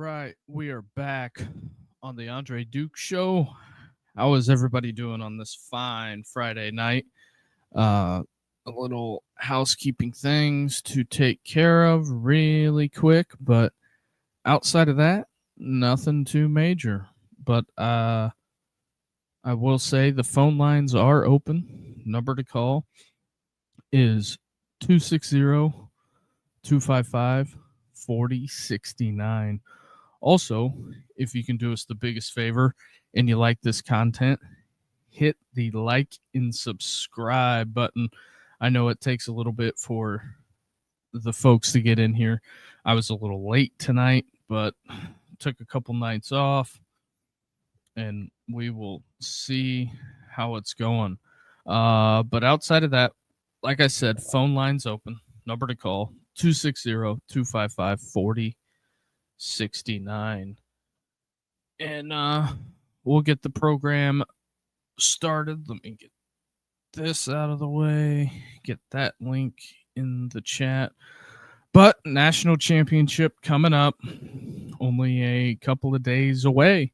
right, we are back on the Andre Duke Show. How is everybody doing on this fine Friday night? A little housekeeping things to take care of really quick, but outside of that, nothing too major. But I will say the phone lines are open. Number to call is 260-255-4069. Also, if you can do us the biggest favor and you like this content, hit the like and subscribe button. I know it takes a little bit for the folks to get in here. I was a little late tonight, but took a couple nights off, and we will see how it's going. But outside of that, like I said, phone lines open. Number to call 260-255-4069. And we'll get the program started. Let me get this out of the way, get that link in the chat. But national championship coming up, only a couple of days away.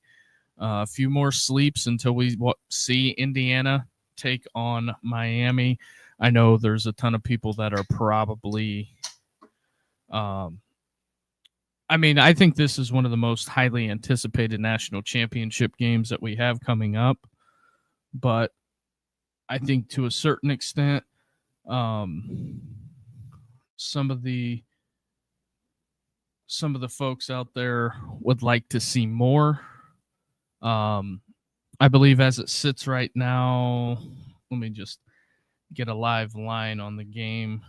A few more sleeps until we see Indiana take on Miami. I know there's a ton of people that are probably I think this is one of the most highly anticipated national championship games that we have coming up. But I think to a certain extent, some of the folks out there would like to see more. I believe as it sits right now, let me just get a live line on the game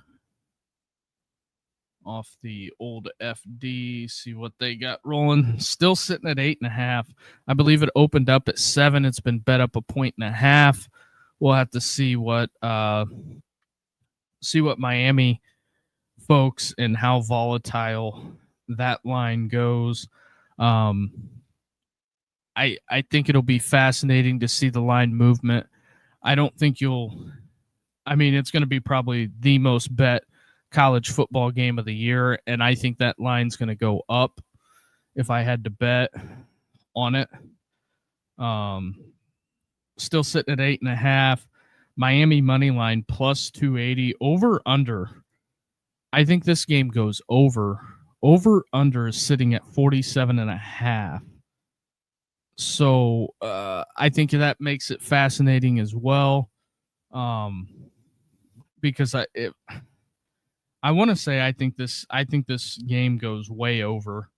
off the old FD, see what they got rolling. Still sitting at 8.5. I believe it opened up at 7. It's been bet up 1.5. We'll have to see what Miami folks and how volatile that line goes. I think it'll be fascinating to see the line movement. I don't think it's going to be probably the most bet college football game of the year, and I think that line's going to go up if I had to bet on it. Still sitting at 8.5. Miami money line plus 280. Over under. I think this game goes over. Over under is sitting at 47.5. So I think that makes it fascinating as well. Because I want to say I think this game goes way over.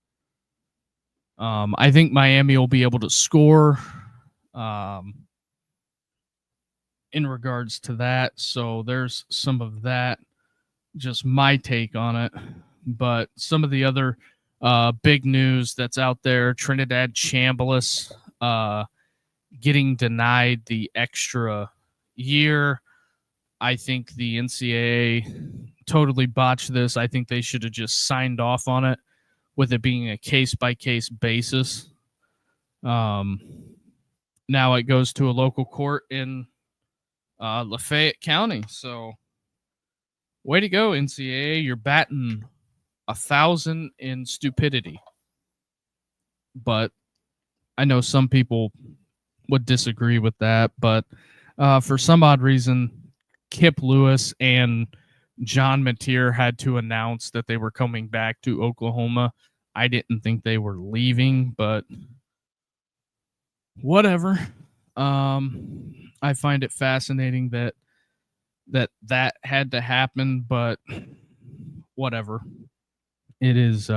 I think Miami will be able to score in regards to that. So there's some of that, just my take on it. But some of the other big news that's out there, Trinidad Chambliss getting denied the extra year. I think the NCAA totally botched this. I think they should have just signed off on it with it being a case-by-case basis. Now it goes to a local court in Lafayette County. So way to go, NCAA. You're batting 1,000 in stupidity. But I know some people would disagree with that. But for some odd reason, Kip Lewis and John Mateer had to announce that they were coming back to Oklahoma. I didn't think they were leaving, but whatever. I find it fascinating that had to happen, but whatever. It is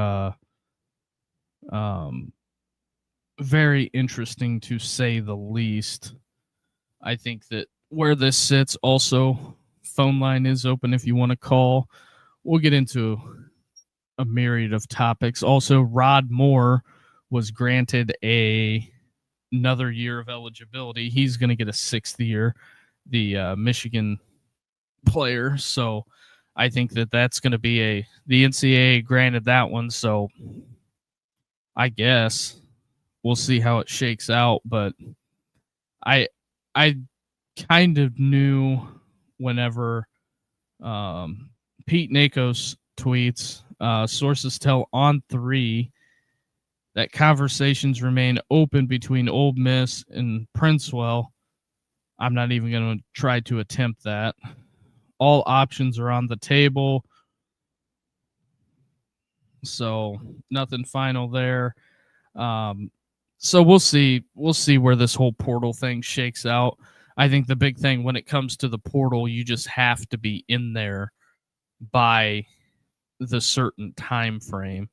very interesting to say the least. I think that where this sits, also, phone line is open if you want to call. We'll get into a myriad of topics. Also, Rod Moore was granted another year of eligibility. He's going to get a 6th year, the Michigan player. So I think that's going to be the NCAA granted that one. So I guess we'll see how it shakes out. But I kind of knew whenever Pete Nakos tweets, sources tell On3 that conversations remain open between Ole Miss and Princewell. I'm not even going to try to attempt that. All options are on the table. So nothing final there. So we'll see. We'll see where this whole portal thing shakes out. I think the big thing when it comes to the portal, you just have to be in there by the certain time frame.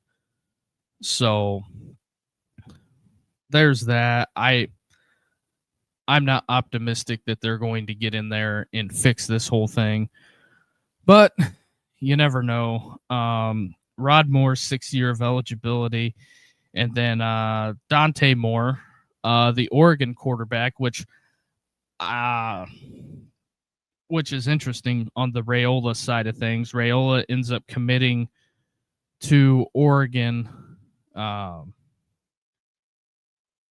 So there's that. I'm not optimistic that they're going to get in there and fix this whole thing, but you never know. Rod Moore's 6 year of eligibility, and then Dante Moore, the Oregon quarterback, which is interesting on the Raiola side of things. Raiola ends up committing to Oregon.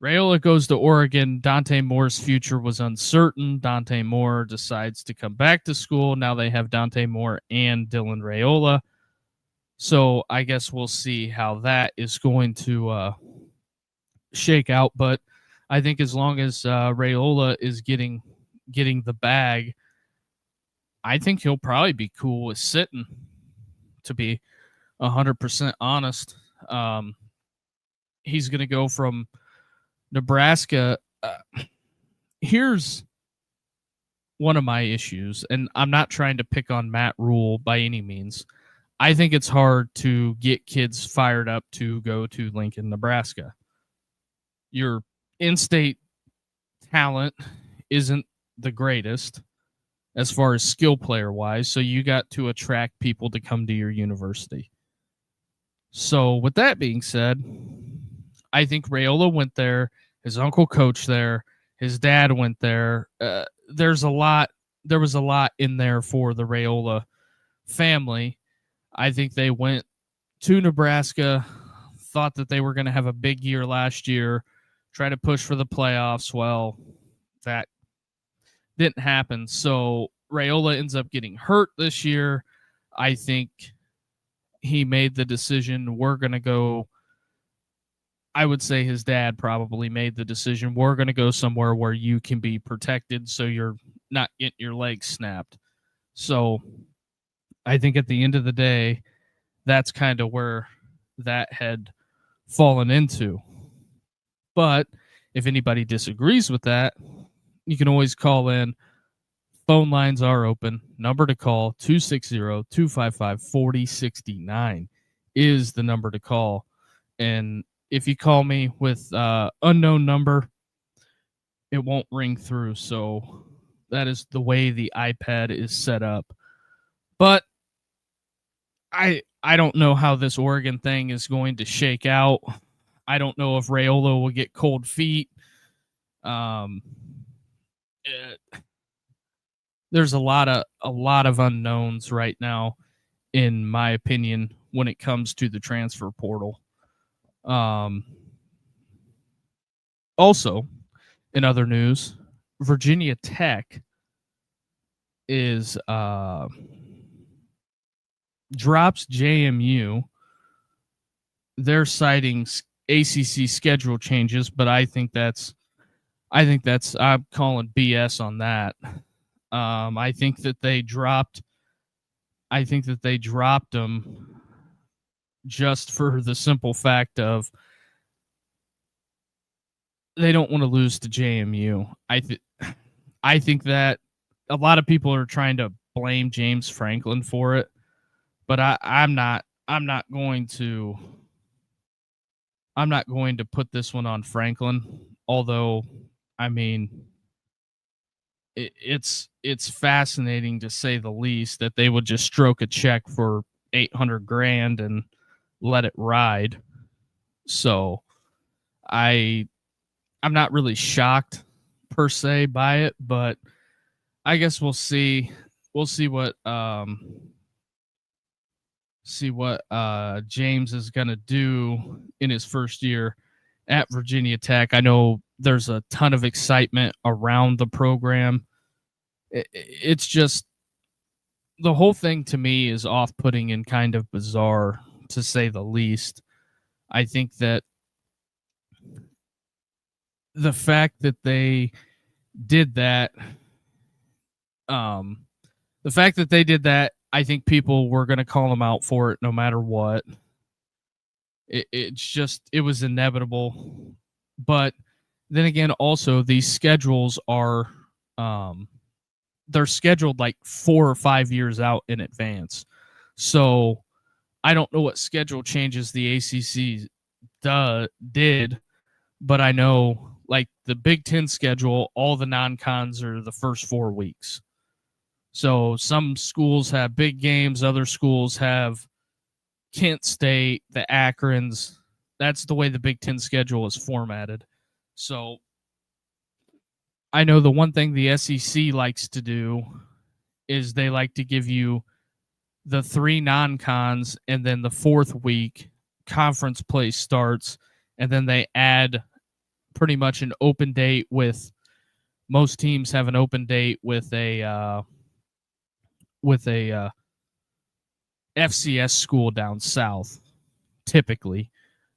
Raiola goes to Oregon. Dante Moore's future was uncertain. Dante Moore decides to come back to school. Now they have Dante Moore and Dylan Raiola. So I guess we'll see how that is going to shake out. But I think as long as Raiola is getting the bag, I think he'll probably be cool with sitting, to be 100% honest. He's going to go from Nebraska. Here's one of my issues, and I'm not trying to pick on Matt Rule by any means. I think it's hard to get kids fired up to go to Lincoln, Nebraska. Your in-state talent isn't the greatest as far as skill player wise, so you got to attract people to come to your university. So with that being said, I think Raiola went there. His uncle coached there. His dad went there. There was a lot in there for the Raiola family. I think they went to Nebraska, thought that they were going to have a big year last year, try to push for the playoffs. Well, that didn't happen. So Raiola ends up getting hurt this year. I think he made the decision, we're going to go. I would say his dad probably made the decision, we're going to go somewhere where you can be protected so you're not getting your legs snapped. So I think at the end of the day, that's kind of where that had fallen into. But if anybody disagrees with that, you can always call in. Phone lines are open. Number to call, 260-255-4069 is the number to call. And if you call me with unknown number, it won't ring through. So that is the way the iPad is set up. But I don't know how this Oregon thing is going to shake out. I don't know if Raiola will get cold feet. There's a lot of unknowns right now, in my opinion, when it comes to the transfer portal. Also, in other news, Virginia Tech is drops JMU. They're citing ACC schedule changes, but I think that's I'm calling BS on that. I think that they dropped them just for the simple fact of they don't want to lose to JMU. I think that a lot of people are trying to blame James Franklin for it, but I'm not going to put this one on Franklin. Although, I mean, it's fascinating to say the least that they would just stroke a check for $800,000 and let it ride. So I'm not really shocked per se by it, but I guess we'll see what James is going to do in his first year at Virginia Tech. I know there's a ton of excitement around the program. It's just the whole thing to me is off-putting and kind of bizarre, to say the least. I think that the fact that they did that, the fact that they did that, I think people were going to call them out for it no matter what. It was inevitable. But then again, also these schedules are, they're scheduled like 4 or 5 years out in advance. So I don't know what schedule changes the ACC did, but I know like the Big Ten schedule, all the non-cons are the first 4 weeks. So some schools have big games, other schools have Kent State, the Akrons. That's the way the Big Ten schedule is formatted. So I know the one thing the SEC likes to do is they like to give you the 3 non-cons, and then the 4th week conference play starts, and then they add pretty much an open date with, most teams have an open date with a FCS school down south, typically.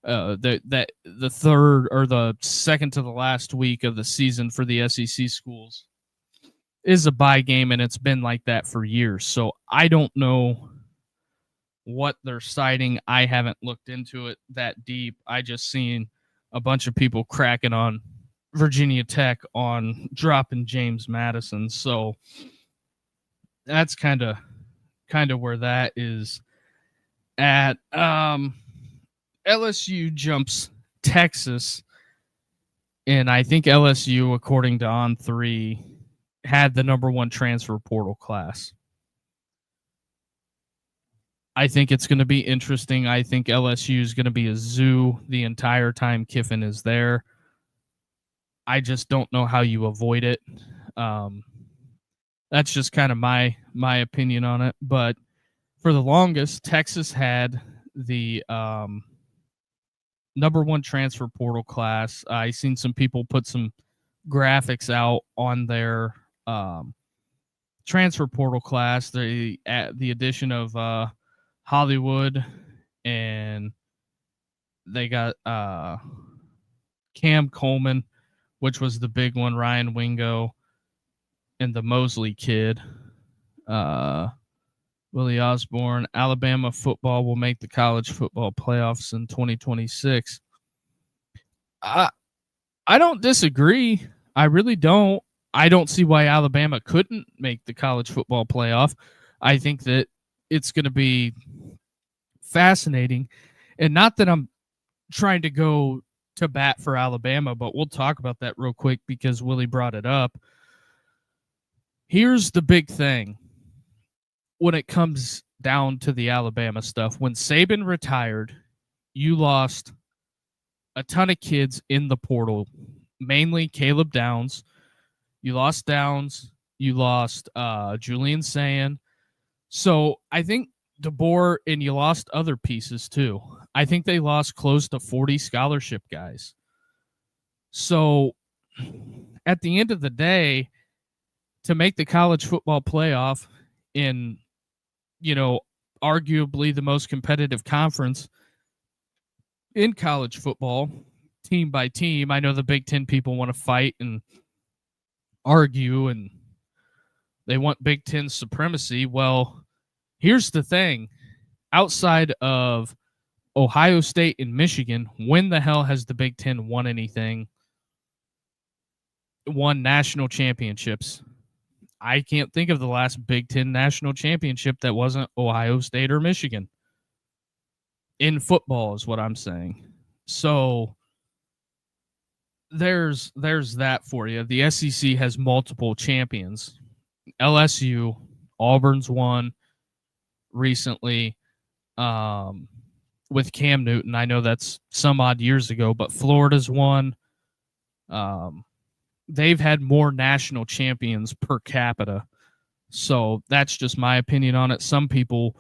The third or the second to the last week of the season for the SEC schools is a bye game, and it's been like that for years. So I don't know what they're citing. I haven't looked into it that deep. I just seen a bunch of people cracking on Virginia Tech on dropping James Madison. So that's kind of where that is at. LSU jumps Texas, and I think LSU, according to On3, had the number 1 transfer portal class. I think it's going to be interesting. I think LSU is going to be a zoo the entire time Kiffin is there. I just don't know how you avoid it. That's just kind of my opinion on it. But for the longest, Texas had the number 1 transfer portal class. I seen some people put some graphics out on their transfer portal class. The addition of Hollywood, and they got Cam Coleman, which was the big one, Ryan Wingo, and the Mosley kid, Willie Osborne. Alabama football will make the college football playoffs in 2026. I don't disagree. I really don't. I don't see why Alabama couldn't make the college football playoff. I think that it's going to be fascinating. And not that I'm trying to go to bat for Alabama, but we'll talk about that real quick because Willie brought it up. Here's the big thing when it comes down to the Alabama stuff. When Saban retired, you lost a ton of kids in the portal, mainly Caleb Downs. You lost Downs. You lost Julian Sand. So I think DeBoer, and you lost other pieces too. I think they lost close to 40 scholarship guys. So at the end of the day, to make the college football playoff in, arguably the most competitive conference in college football, team by team, I know the Big Ten people want to fight and argue, and they want Big Ten supremacy. Well, here's the thing. Outside of Ohio State and Michigan, when the hell has the Big Ten won anything? Won national championships? I can't think of the last Big Ten national championship that wasn't Ohio State or Michigan. In football is what I'm saying. So there's that for you. The SEC has multiple champions. LSU, Auburn's won recently with Cam Newton. I know that's some odd years ago, but Florida's won. They've had more national champions per capita. So that's just my opinion on it. Some people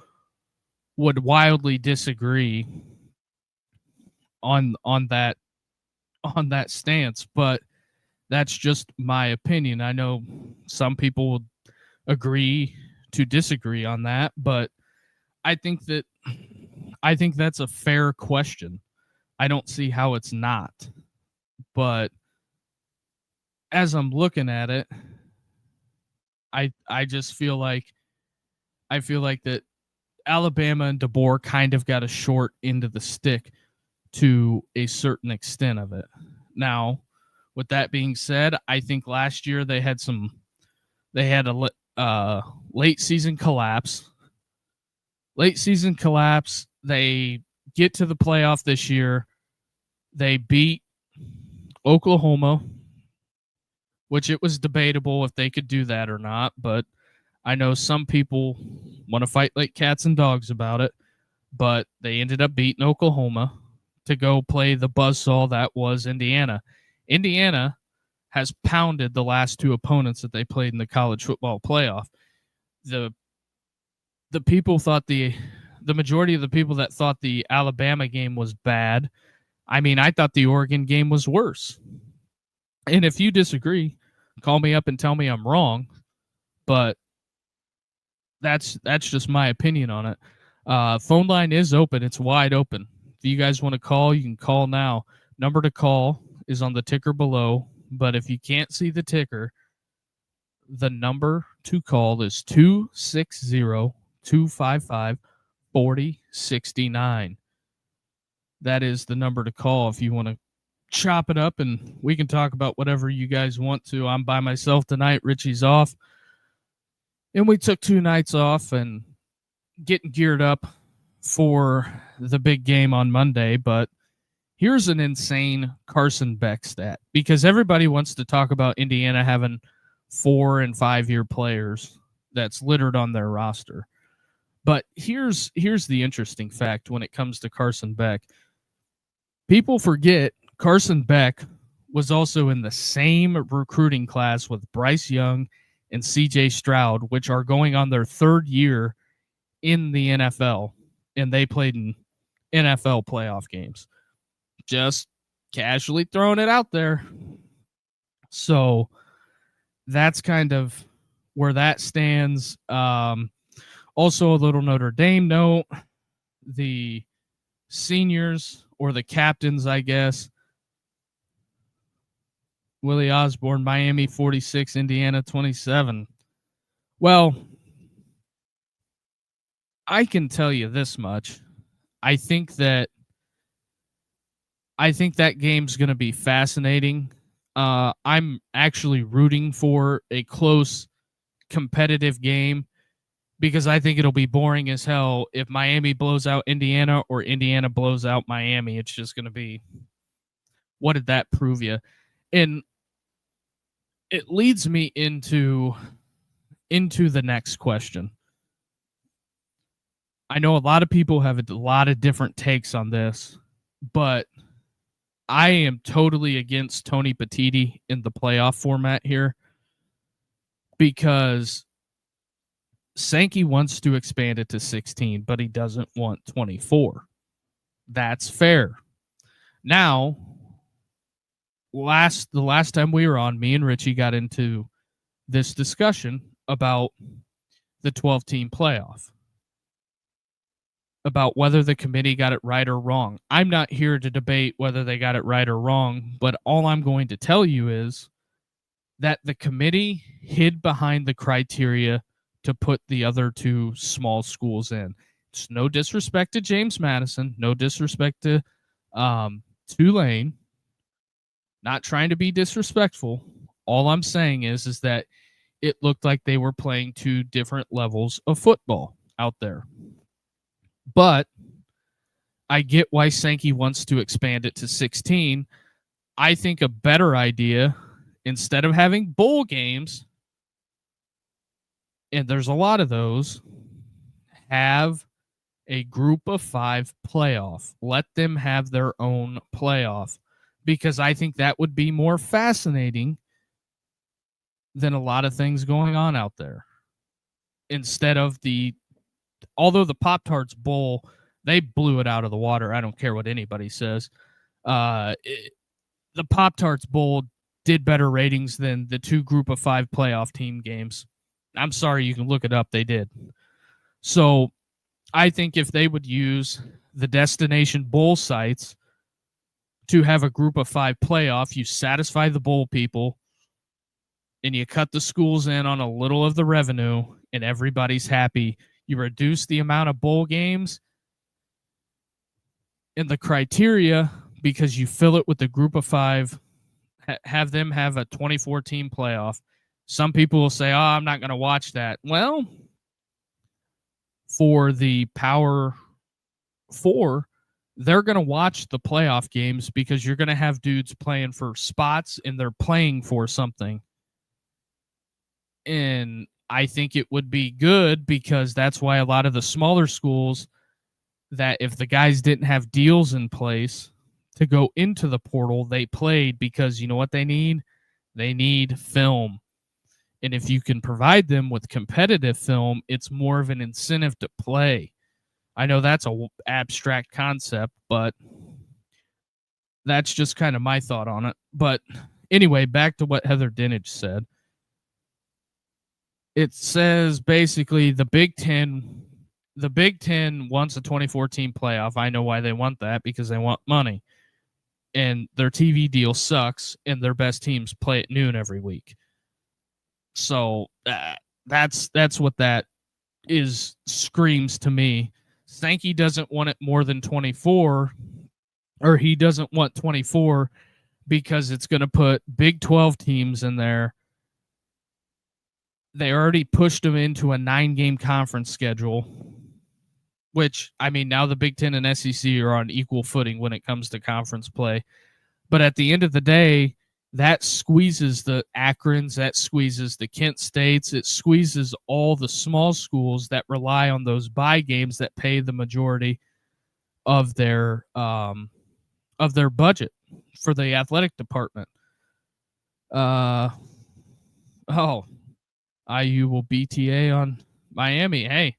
would wildly disagree on that stance, but that's just my opinion. I know some people would agree to disagree on that, but I think that's a fair question. I don't see how it's not. But as I'm looking at it, I just feel like that Alabama and DeBoer kind of got a short end of the stick to a certain extent of it. Now, with that being said, I think last year they had a late season collapse. Late season collapse. They get to the playoff this year. They beat Oklahoma, which it was debatable if they could do that or not, but I know some people want to fight like cats and dogs about it, but they ended up beating Oklahoma to go play the buzzsaw that was Indiana. Indiana has pounded the last two opponents that they played in the college football playoff. The people thought the majority of the people that thought the Alabama game was bad. I mean, I thought the Oregon game was worse. And if you disagree, call me up and tell me I'm wrong. But that's just my opinion on it. Phone line is open. It's wide open. If you guys want to call, you can call now. Number to call is on the ticker below. But if you can't see the ticker, the number to call is 260-255-4069. That is the number to call if you want to chop it up, and we can talk about whatever you guys want to. I'm by myself tonight. Richie's off. And we took 2 nights off and getting geared up for the big game on Monday. But here's an insane Carson Beck stat, because everybody wants to talk about Indiana having 4 and 5 year players that's littered on their roster. But here's the interesting fact when it comes to Carson Beck. People forget Carson Beck was also in the same recruiting class with Bryce Young and CJ Stroud, which are going on their 3rd year in the NFL, and they played in NFL playoff games. Just casually throwing it out there. So that's kind of where that stands. Also, a little Notre Dame note. The seniors, or the captains, I guess. Willie Osborne, Miami 46, Indiana 27. Well, I can tell you this much. I think that game's going to be fascinating. I'm actually rooting for a close, competitive game, because I think it'll be boring as hell if Miami blows out Indiana or Indiana blows out Miami. It's just going to be, what did that prove you? And it leads me into the next question. I know a lot of people have a lot of different takes on this, but I am totally against Tony Petitti in the playoff format here, because Sankey wants to expand it to 16, but he doesn't want 24. That's fair. Now, the last time we were on, me and Richie got into this discussion about the 12-team playoff, about whether the committee got it right or wrong. I'm not here to debate whether they got it right or wrong, but all I'm going to tell you is that the committee hid behind the criteria to put the other 2 small schools in. It's no disrespect to James Madison, no disrespect to Tulane. Not trying to be disrespectful. All I'm saying is that it looked like they were playing 2 different levels of football out there. But I get why Sankey wants to expand it to 16. I think a better idea, instead of having bowl games, and there's a lot of those, have a group of 5 playoff. Let them have their own playoff, because I think that would be more fascinating than a lot of things going on out there. Instead of although the Pop-Tarts Bowl, they blew it out of the water. I don't care what anybody says. The Pop-Tarts Bowl did better ratings than the 2 group of 5 playoff team games. I'm sorry, you can look it up. They did. So I think if they would use the destination bowl sites to have a group of 5 playoff, you satisfy the bowl people, and you cut the schools in on a little of the revenue and everybody's happy. You reduce the amount of bowl games and the criteria because you fill it with a group of 5, have them have a 24-team playoff. Some people will say, I'm not going to watch that. Well, for the Power 4, they're going to watch the playoff games because you're going to have dudes playing for spots and they're playing for something. And I think it would be good because that's why a lot of the smaller schools, that if the guys didn't have deals in place to go into the portal, they played because you know what they need? They need film. And if you can provide them with competitive film, it's more of an incentive to play. I know that's an abstract concept, but that's just kind of my thought on it. But anyway, back to what Heather Dinich said. It says basically the Big Ten wants a 24-team playoff. I know why they want that, because they want money. And their TV deal sucks, and their best teams play at noon every week. So that's what that is, screams to me. Sankey doesn't want it more than 24, or he doesn't want 24 because it's going to put Big 12 teams in there. They already pushed them into a 9-game conference schedule, which, I mean, now the Big Ten and SEC are on equal footing when it comes to conference play. But at the end of the day, that squeezes the Akrons, that squeezes the Kent States, it squeezes all the small schools that rely on those bye games that pay the majority of their budget for the athletic department. IU will BTA on Miami. Hey,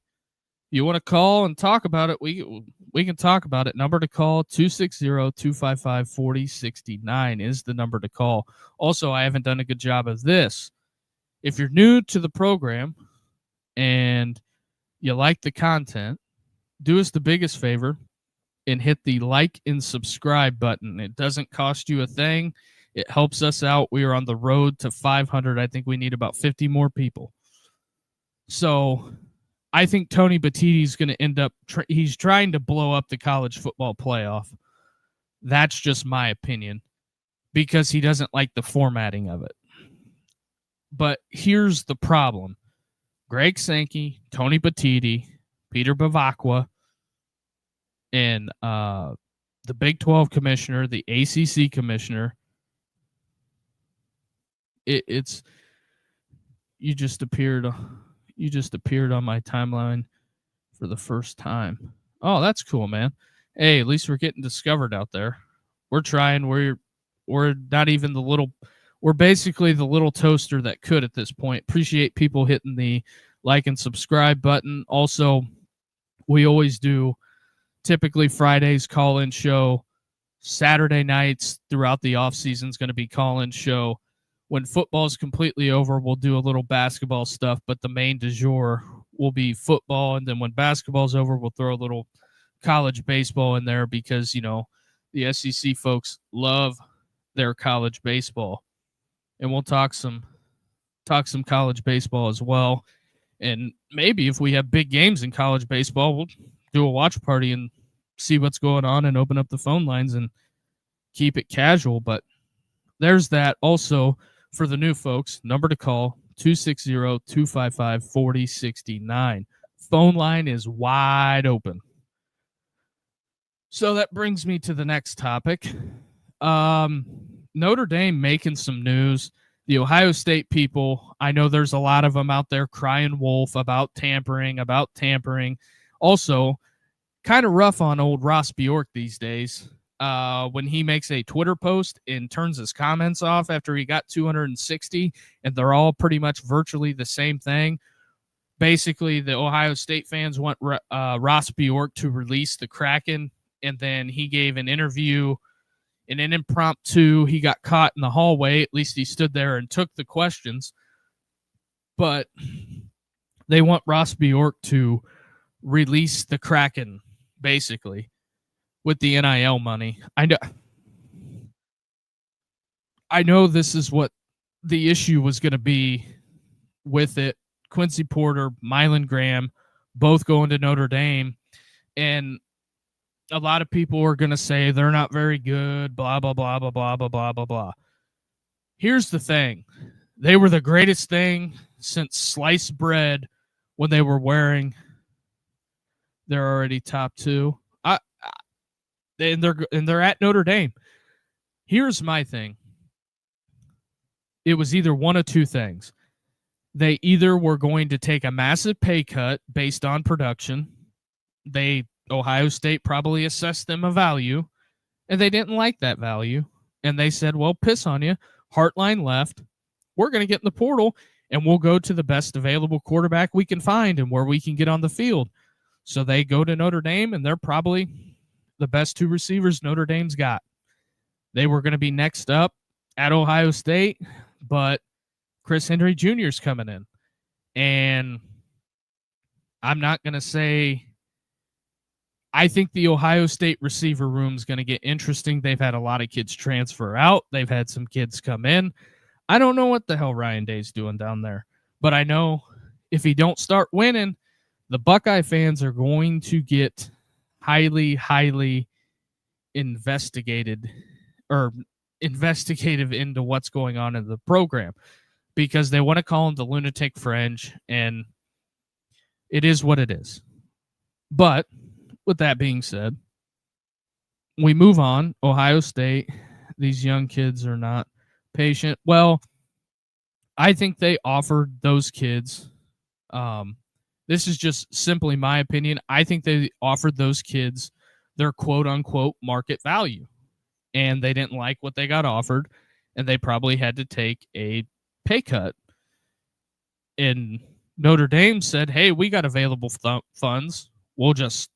you want to call and talk about it? We can talk about it. Number to call, 260-255-4069 is the number to call. Also, I haven't done a good job of this. If you're new to the program and you like the content, do us the biggest favor and hit the like and subscribe button. It doesn't cost you a thing. It helps us out. We are on the road to 500. I think we need about 50 more people. So I think Tony Batiti's going to end up, he's trying to blow up the college football playoff. That's just my opinion, because he doesn't like the formatting of it. But here's the problem. Greg Sankey, Tony Batiti, Peter Bavacqua, and the Big 12 commissioner, the ACC commissioner, it's you just appeared on my timeline for the first time. Oh, that's cool, man. Hey, at least we're getting discovered out there. We're trying. We're not even the little. We're basically the little toaster that could at this point. Appreciate people hitting the like and subscribe button. Also, we always do typically Fridays call-in show. Saturday nights throughout the off season is going to be call-in show. When football is completely over, we'll do a little basketball stuff, but the main du jour will be football. And then when basketball's over, we'll throw a little college baseball in there because, you know, the SEC folks love their college baseball. And we'll talk some college baseball as well. And maybe if we have big games in college baseball, we'll do a watch party and see what's going on and open up the phone lines and keep it casual. But there's that. Also, for the new folks, number to call, 260-255-4069. Phone line is wide open. So that brings me to the next topic. Notre Dame making some news. The Ohio State people, I know there's a lot of them out there crying wolf about tampering. Also, kind of rough on old Ross Bjork these days. When he makes a Twitter post and turns his comments off after he got 260, and they're all pretty much virtually the same thing. Basically, the Ohio State fans want Ross Bjork to release the Kraken, and then he gave an interview in an impromptu. He got caught in the hallway. At least he stood there and took the questions. But they want Ross Bjork to release the Kraken, basically, with the NIL money. I know this is what the issue was going to be with it. Quincy Porter, Mylan Graham, both going to Notre Dame. And a lot of people are going to say they're not very good, blah, blah, blah, blah, blah, blah, blah, blah, blah. Here's the thing. They were the greatest thing since sliced bread when they were wearing their already top two. And they're at Notre Dame. Here's my thing. It was either one of two things. They either were going to take a massive pay cut based on production. Ohio State probably assessed them a value, and they didn't like that value. And they said, well, piss on you. Hartline left. We're going to get in the portal, and we'll go to the best available quarterback we can find and where we can get on the field. So they go to Notre Dame, and they're probably the best two receivers Notre Dame's got. They were going to be next up at Ohio State, but Chris Henry Jr. is coming in. And I'm not going to say I think the Ohio State receiver room is going to get interesting. They've had a lot of kids transfer out. They've had some kids come in. I don't know what the hell Ryan Day's doing down there, but I know if he don't start winning, the Buckeye fans are going to get highly, highly investigative into what's going on in the program because they want to call him the lunatic fringe, and it is what it is. But with that being said, we move on. Ohio State, these young kids are not patient. Well, I think they offered those kids, this is just simply my opinion, I think they offered those kids their quote-unquote market value, and they didn't like what they got offered, and they probably had to take a pay cut. And Notre Dame said, hey, we got available funds. We'll just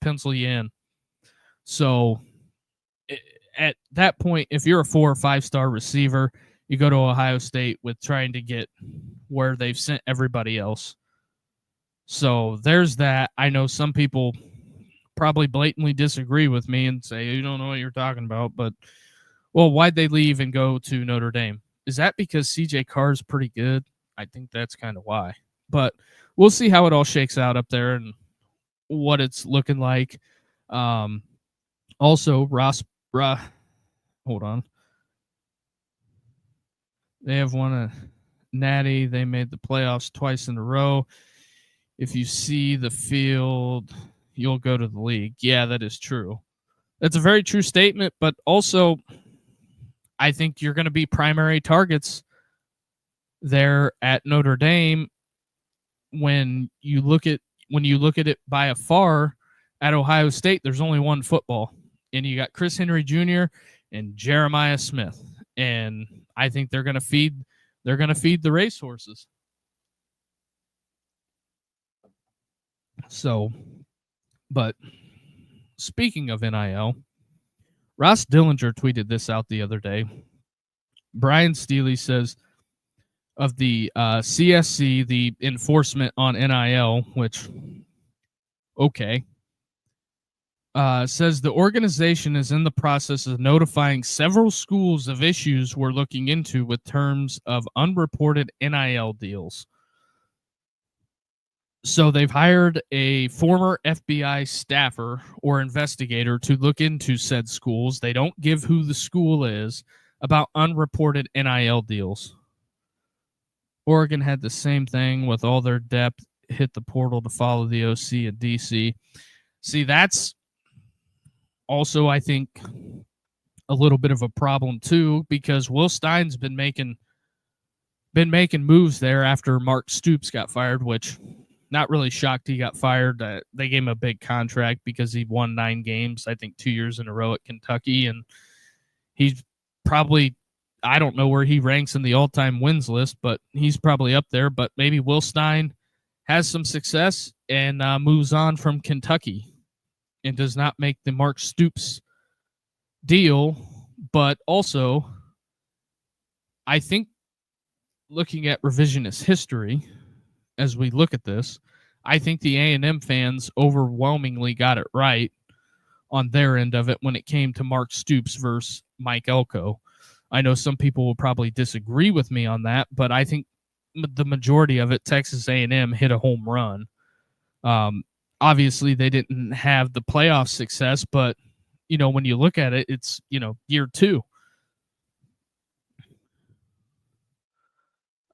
pencil you in. So at that point, if you're a 4 or 5 star receiver, you go to Ohio State with trying to get where they've sent everybody else. So there's that. I know some people probably blatantly disagree with me and say, you don't know what you're talking about, but well, why'd they leave and go to Notre Dame? Is that because CJ Carr's pretty good? I think that's kind of why. But we'll see how it all shakes out up there and what it's looking like. Also, hold on. They have won a natty. They made the playoffs twice in a row. If you see the field, you'll go to the league. Yeah, that is true. That's a very true statement, but also I think you're going to be primary targets there at Notre Dame when you look at it by afar. At Ohio State, there's only one football, and you got Chris Henry Jr. and Jeremiah Smith, and I think they're going to feed the racehorses. So, but speaking of NIL, Ross Dillinger tweeted this out the other day. Brian Steele says of the CSC, the enforcement on NIL, which, okay, says the organization is in the process of notifying several schools of issues we're looking into with terms of unreported NIL deals. So they've hired a former FBI staffer or investigator to look into said schools. They don't give who the school is about unreported NIL deals. Oregon had the same thing with all their depth, hit the portal to follow the OC at DC. See, that's also, I think, a little bit of a problem too, because Will Stein's been making moves there after Mark Stoops got fired, which not really shocked he got fired. They gave him a big contract because he won 9 games, I think 2 years in a row at Kentucky, and he's probably, I don't know where he ranks in the all-time wins list, but he's probably up there. But maybe Will Stein has some success and moves on from Kentucky and does not make the Mark Stoops deal. But also, I think looking at revisionist history, as we look at this, I think the A&M fans overwhelmingly got it right on their end of it when it came to Mark Stoops versus Mike Elko. I know some people will probably disagree with me on that, but I think the majority of it, Texas A&M hit a home run. Obviously, they didn't have the playoff success, but when you look at it, it's year 2.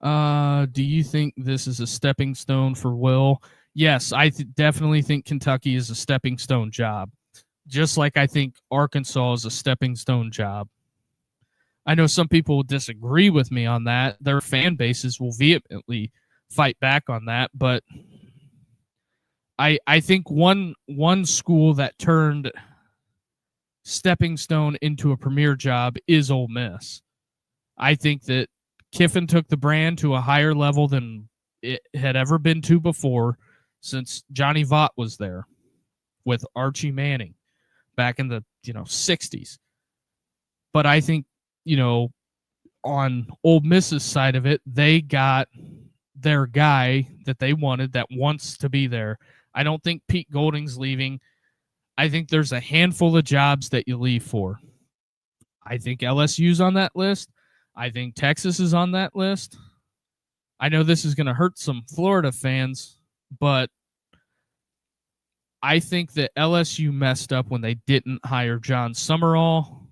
Do you think this is a stepping stone for Will? Yes, I definitely think Kentucky is a stepping stone job, just like I think Arkansas is a stepping stone job. I know some people will disagree with me on that. Their fan bases will vehemently fight back on that, but I think one school that turned stepping stone into a premier job is Ole Miss. I think that Kiffin took the brand to a higher level than it had ever been to before since Johnny Vaught was there with Archie Manning back in the 60s. But I think on Ole Miss's side of it, they got their guy that they wanted that wants to be there. I don't think Pete Golding's leaving. I think there's a handful of jobs that you leave for. I think LSU's on that list. I think Texas is on that list. I know this is going to hurt some Florida fans, but I think that LSU messed up when they didn't hire John Summerall,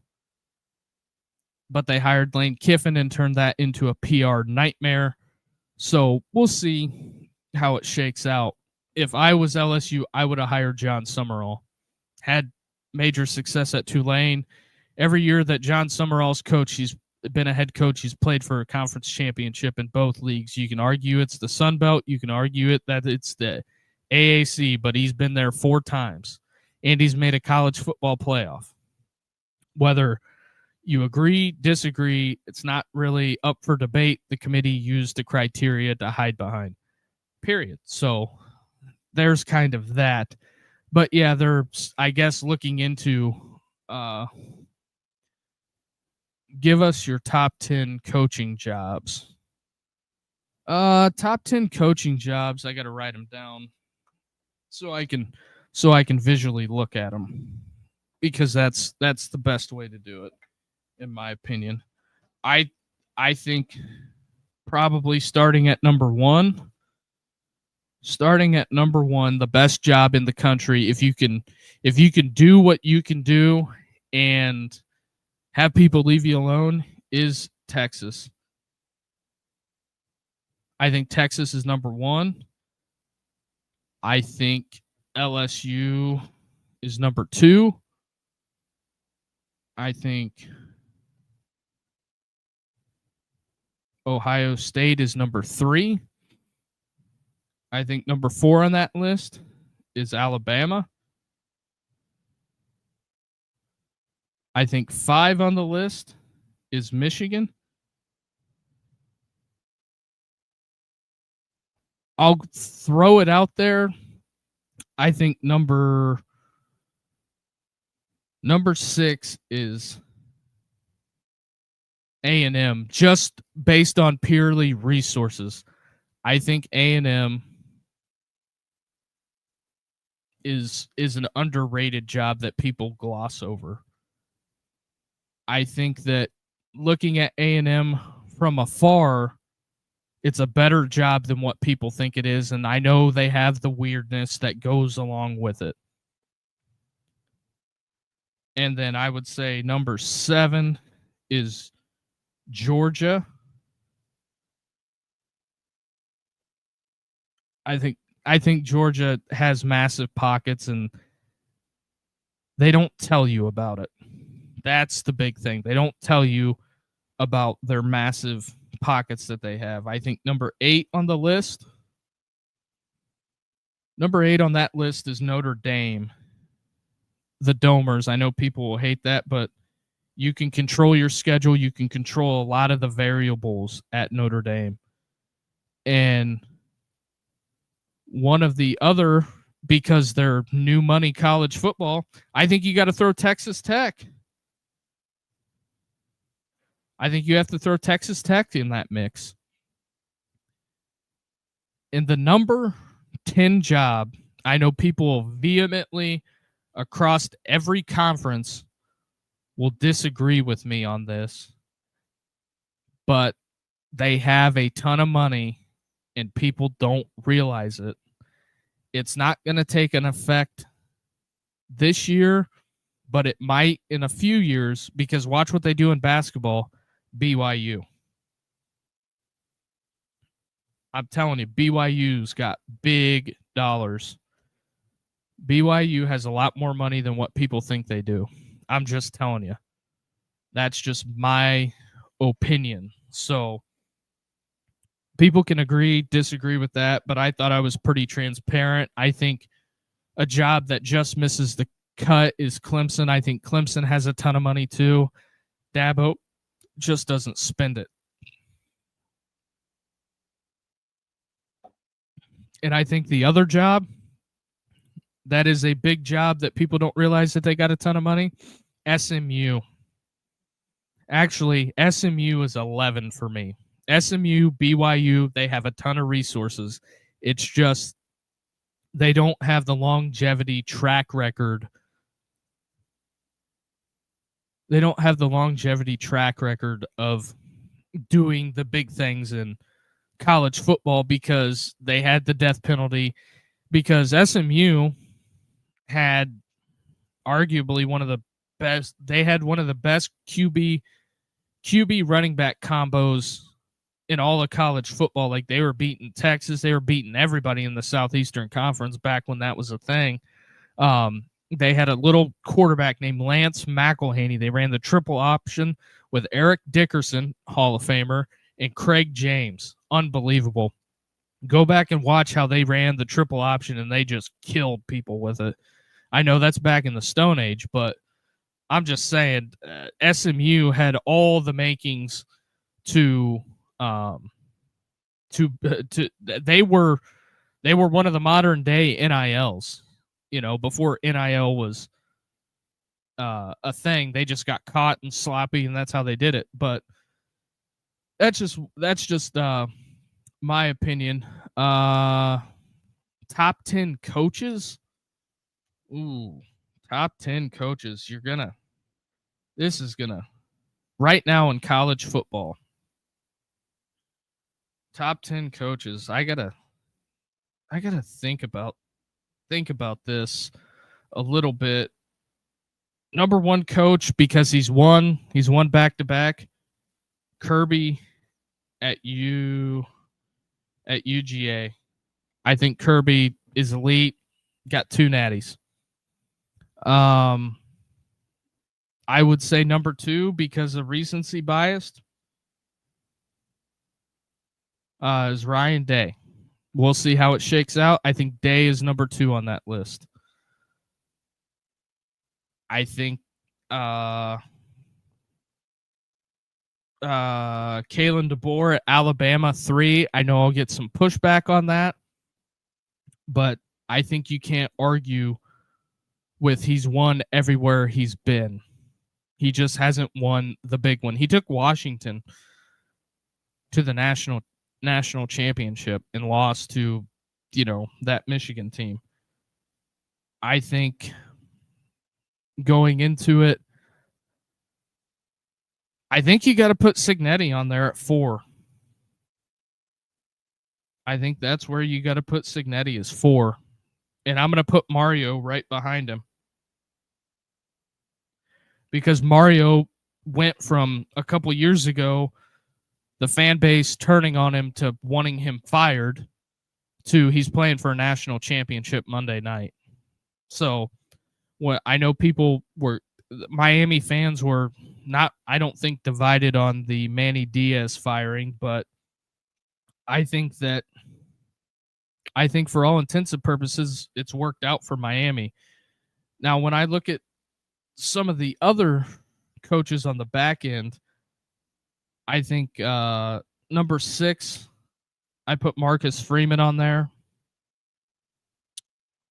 but they hired Lane Kiffin and turned that into a PR nightmare. So we'll see how it shakes out. If I was LSU, I would have hired John Summerall. Had major success at Tulane. Every year that John Summerall's coach, he's been a head coach. He's played for a conference championship in both leagues. You can argue it's the Sun Belt. You can argue that it's the AAC, but he's been there 4 times, and he's made a college football playoff. Whether you agree, disagree, it's not really up for debate. The committee used the criteria to hide behind, period. So there's kind of that. But yeah, they're, I guess, looking into give us your top 10 coaching jobs. Top 10 coaching jobs. I got to write them down so I can visually look at them, because that's the best way to do it, in my opinion. I think probably starting at number 1. Starting at number 1, the best job in the country, if you can do what you can do and have people leave you alone, is Texas. I think Texas is number 1. I think LSU is number 2. I think Ohio State is number 3. I think number 4 on that list is Alabama. I think 5 on the list is Michigan. I'll throw it out there. I think number 6 is A&M, just based on purely resources. I think A&M is an underrated job that people gloss over. I think that looking at A&M from afar, it's a better job than what people think it is, and I know they have the weirdness that goes along with it. And then I would say number 7 is Georgia. I think Georgia has massive pockets, and they don't tell you about it. That's the big thing. They don't tell you about their massive pockets that they have. I think number 8 on the list. Number 8 on that list is Notre Dame. The Domers. I know people will hate that, but you can control your schedule. You can control a lot of the variables at Notre Dame. And one of the other, because they're new money college football, I think you got to throw Texas Tech. I think you have to throw Texas Tech in that mix. In the number 10 job, I know people vehemently across every conference will disagree with me on this. but they have a ton of money and people don't realize it. It's not going to take an effect this year, but it might in a few years, because watch what they do in basketball. BYU. I'm telling you, BYU's got big dollars. BYU has a lot more money than what people think they do. I'm just telling you. That's just my opinion. So people can agree, disagree with that, but I thought I was pretty transparent. I think a job that just misses the cut is Clemson. I think Clemson has a ton of money too. Dabo just doesn't spend it. And I think the other job, that is a big job that people don't realize that they got a ton of money, SMU. Actually, SMU is 11 for me. SMU, BYU, they have a ton of resources. It's just they don't have the longevity track record. They don't have the longevity track record of doing the big things in college football because they had the death penalty, because SMU had arguably one of the best. They had one of the best QB running back combos in all of college football. Like, they were beating Texas, they were beating everybody in the Southeastern Conference back when that was a thing. They had a little quarterback named Lance McElhaney. They ran the triple option with Eric Dickerson, Hall of Famer, and Craig James. Unbelievable. Go back and watch how they ran the triple option, and they just killed people with it. I know that's back in the Stone Age, but I'm just saying SMU had all the makings to they were one of the modern day NILs, before NIL was a thing. They just got caught and sloppy, and that's how they did it. But that's just my opinion. Top 10 coaches. Ooh, top 10 coaches. This is gonna right now in college football. Top 10 coaches. I gotta think about this a little bit. Number 1 coach, because he's won back to back. Kirby at UGA. I think Kirby is elite. Got 2 natties. I would say number 2, because of recency bias, is Ryan Day. We'll see how it shakes out. I think Day is number 2 on that list. I think Kalen DeBoer at Alabama, 3. I know I'll get some pushback on that, but I think you can't argue with he's won everywhere he's been. He just hasn't won the big one. He took Washington to the national championship and lost to, that Michigan team. I think going into it, I think you got to put Cignetti on there at 4. I think that's where you got to put Cignetti is 4. And I'm going to put Mario right behind him, because Mario went from a couple years ago, the fan base turning on him, to wanting him fired, to he's playing for a national championship Monday night. So what I know, Miami fans were not, I don't think, divided on the Manny Diaz firing, but I think for all intents and purposes, it's worked out for Miami. Now, when I look at some of the other coaches on the back end, I think number 6, I put Marcus Freeman on there.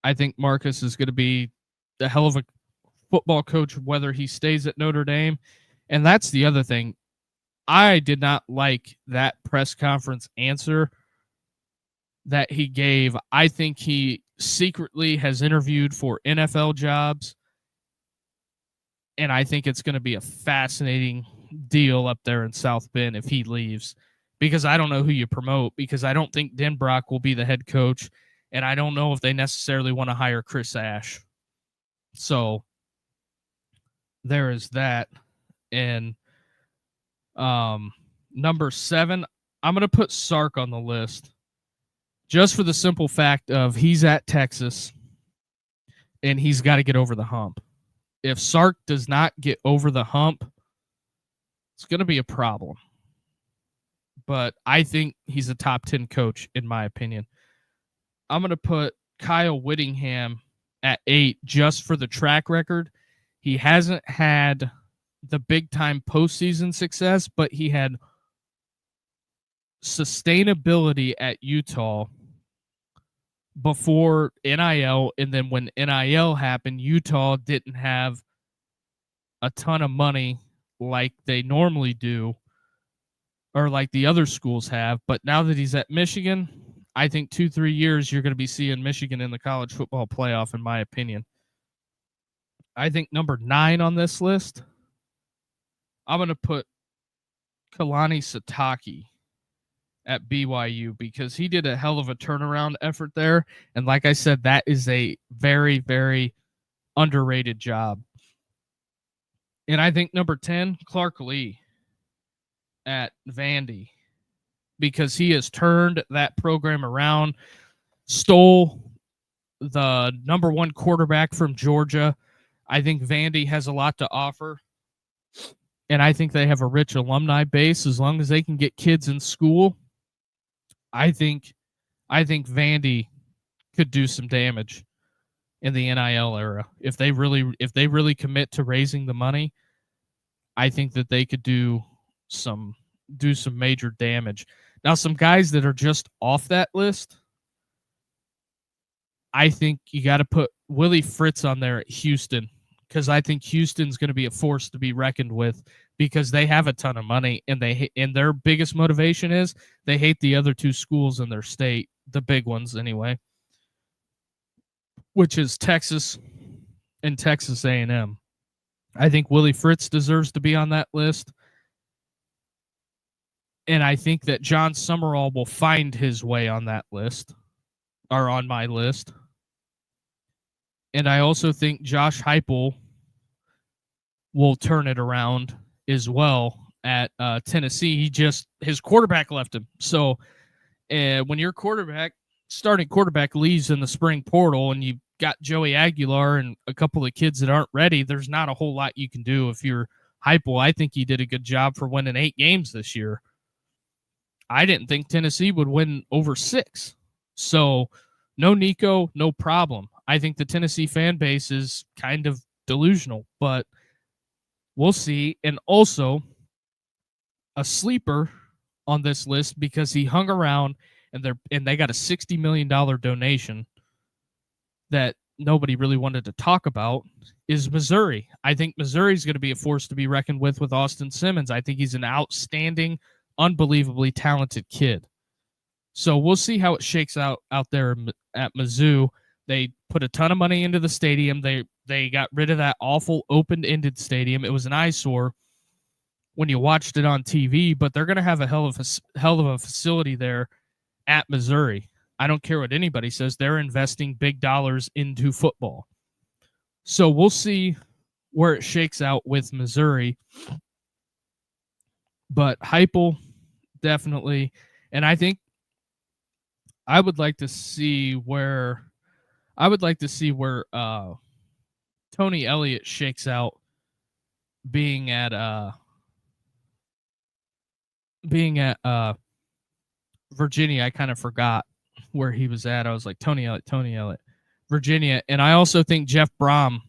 I think Marcus is going to be a hell of a football coach, whether he stays at Notre Dame. And that's the other thing. I did not like that press conference answer that he gave. I think he secretly has interviewed for NFL jobs, and I think it's going to be a fascinating deal up there in South Bend if he leaves, because I don't know who you promote, because I don't think Denbrock will be the head coach, and I don't know if they necessarily want to hire Chris Ash. So there is that. And number 7, I'm going to put Sark on the list just for the simple fact of he's at Texas and he's got to get over the hump. If Sark does not get over the hump, it's going to be a problem. But I think he's a top 10 coach, in my opinion. I'm going to put Kyle Whittingham at 8 just for the track record. He hasn't had the big-time postseason success, but he had sustainability at Utah before NIL, and then when NIL happened, Utah didn't have a ton of money like they normally do, or like the other schools have. But now that he's at Michigan, I think 2-3 years you're going to be seeing Michigan in the college football playoff, in my opinion. I think number 9 on this list, I'm going to put Kalani Sitake at BYU, because he did a hell of a turnaround effort there. And like I said, that is a very, very underrated job. And I think number 10, Clark Lee at Vandy, because he has turned that program around, stole the number 1 quarterback from Georgia. I think Vandy has a lot to offer. And I think they have a rich alumni base. As long as they can get kids in school, I think Vandy could do some damage in the NIL era. If they really commit to raising the money, I think that they could do some major damage. Now, some guys that are just off that list, I think you got to put Willie Fritz on there at Houston, because I think Houston's going to be a force to be reckoned with, because they have a ton of money, and their biggest motivation is they hate the other 2 schools in their state, the big ones anyway, which is Texas and Texas A&M. I think Willie Fritz deserves to be on that list, and I think that John Summerall will find his way on that list, or on my list. And I also think Josh Heupel will turn it around as well at Tennessee. His quarterback left him. So when your starting quarterback leaves in the spring portal, and you've got Joey Aguilar and a couple of kids that aren't ready, there's not a whole lot you can do if you're Heupel. I think he did a good job for winning 8 games this year. I didn't think Tennessee would win over 6. So no Nico, no problem. I think the Tennessee fan base is kind of delusional, but we'll see. And also a sleeper on this list, because he hung around and they got a $60 million donation that nobody really wanted to talk about, is Missouri. I think Missouri's going to be a force to be reckoned with Austin Simmons. I think he's an outstanding, unbelievably talented kid. So we'll see how it shakes out there at Mizzou. They put a ton of money into the stadium. They got rid of that awful open-ended stadium. It was an eyesore when you watched it on TV, but they're going to have a hell of a facility there at Missouri. I don't care what anybody says. They're investing big dollars into football. So we'll see where it shakes out with Missouri. But Heupel, definitely. And I think I would like to see where Tony Elliott shakes out, being at Virginia. I kind of forgot where he was at. I was like, Tony Elliott, Virginia. And I also think Jeff Brom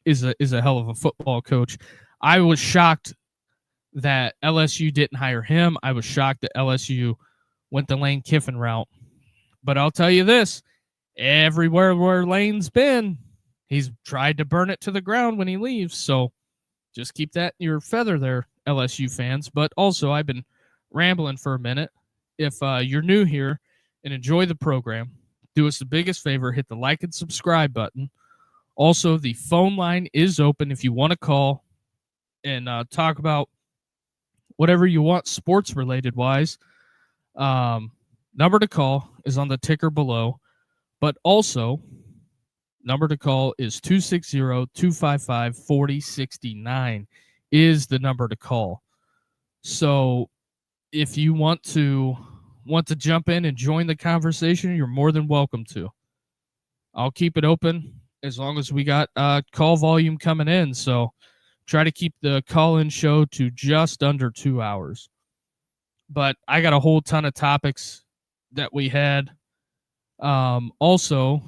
is a hell of a football coach. I was shocked that LSU didn't hire him. I was shocked that LSU went the Lane Kiffin route. But I'll tell you this, everywhere where Lane's been, he's tried to burn it to the ground when he leaves. So just keep that in your feather there, LSU fans. But also, I've been rambling for a minute. If you're new here and enjoy the program, do us the biggest favor, hit the like and subscribe button. Also, the phone line is open if you want to call and talk about whatever you want sports related wise. Number to call is on the ticker below, but also number to call is 260-255-4069 is the number to call. So if you want to jump in and join the conversation, you're more than welcome to. I'll keep it open as long as we got call volume coming in. So try to keep the call-in show to just under 2 hours. But I got a whole ton of topics that we had. Also,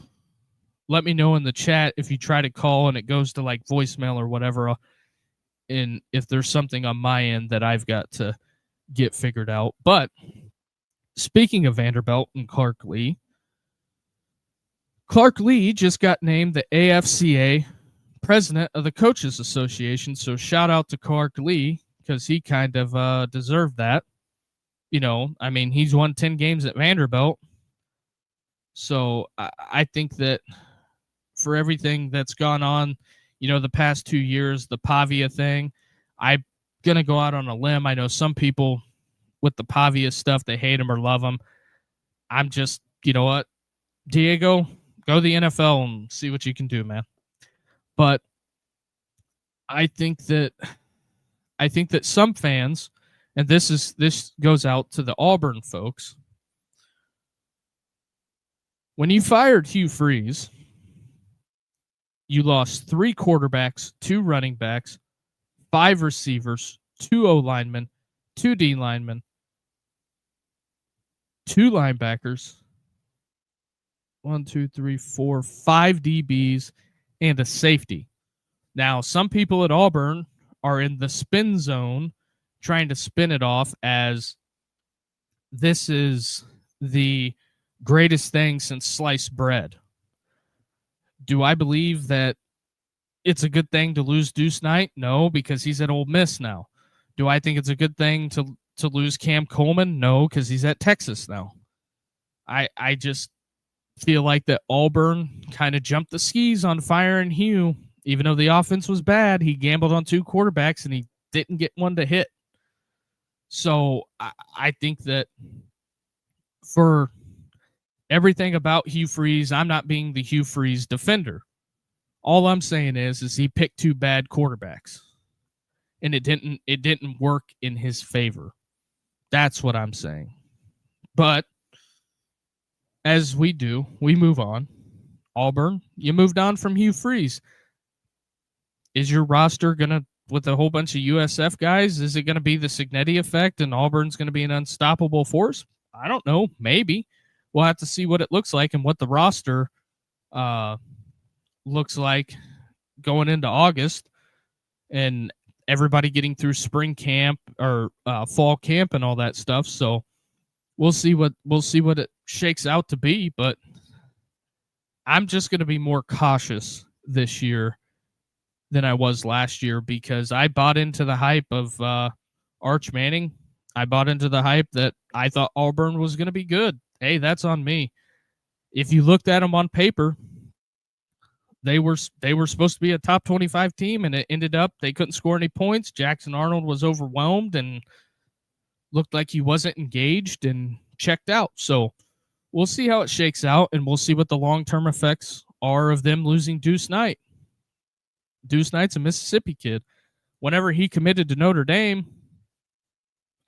let me know in the chat if you try to call and it goes to like voicemail or whatever, and if there's something on my end that I've got to get figured out. But speaking of Vanderbilt and Clark Lee just got named the AFCA president of the Coaches Association. So shout out to Clark Lee because he kind of deserved that. I mean, he's won 10 games at Vanderbilt. So I think that for everything that's gone on, the past 2 years, the Pavia thing, I'm going to go out on a limb. I know some people with the Pavia stuff, they hate him or love him. I'm just, you know what, Diego, go to the NFL and see what you can do, man. But I think that some fans, and this goes out to the Auburn folks, when you fired Hugh Freeze, you lost 3 quarterbacks, 2 running backs, 5 receivers, 2 O-linemen, 2 D-linemen, 2 linebackers, 5 DBs, and a safety. Now, some people at Auburn are in the spin zone trying to spin it off as this is the greatest thing since sliced bread. Do I believe that it's a good thing to lose Deuce Knight? No, because he's at Ole Miss now. Do I think it's a good thing to lose Cam Coleman? No, because he's at Texas now. I just feel like that Auburn kind of jumped the skis on firing Hugh. Even though the offense was bad, he gambled on 2 quarterbacks and he didn't get one to hit. So I think that for everything about Hugh Freeze, I'm not being the Hugh Freeze defender. All I'm saying is he picked 2 bad quarterbacks, and it didn't work in his favor. That's what I'm saying. But as we do, we move on. Auburn, you moved on from Hugh Freeze. Is your roster gonna, with a whole bunch of USF guys, is it gonna be the Cignetti effect and Auburn's gonna be an unstoppable force? I don't know. Maybe. We'll have to see what it looks like and what the roster looks like going into August and everybody getting through spring camp or fall camp and all that stuff. So we'll see what it shakes out to be, but I'm just going to be more cautious this year than I was last year because I bought into the hype of Arch Manning. I bought into the hype that I thought Auburn was going to be good. Hey, that's on me. If you looked at them on paper, they were supposed to be a top 25 team, and it ended up they couldn't score any points. Jackson Arnold was overwhelmed and looked like he wasn't engaged and checked out. So we'll see how it shakes out, and we'll see what the long-term effects are of them losing Deuce Knight. Deuce Knight's a Mississippi kid. Whenever he committed to Notre Dame,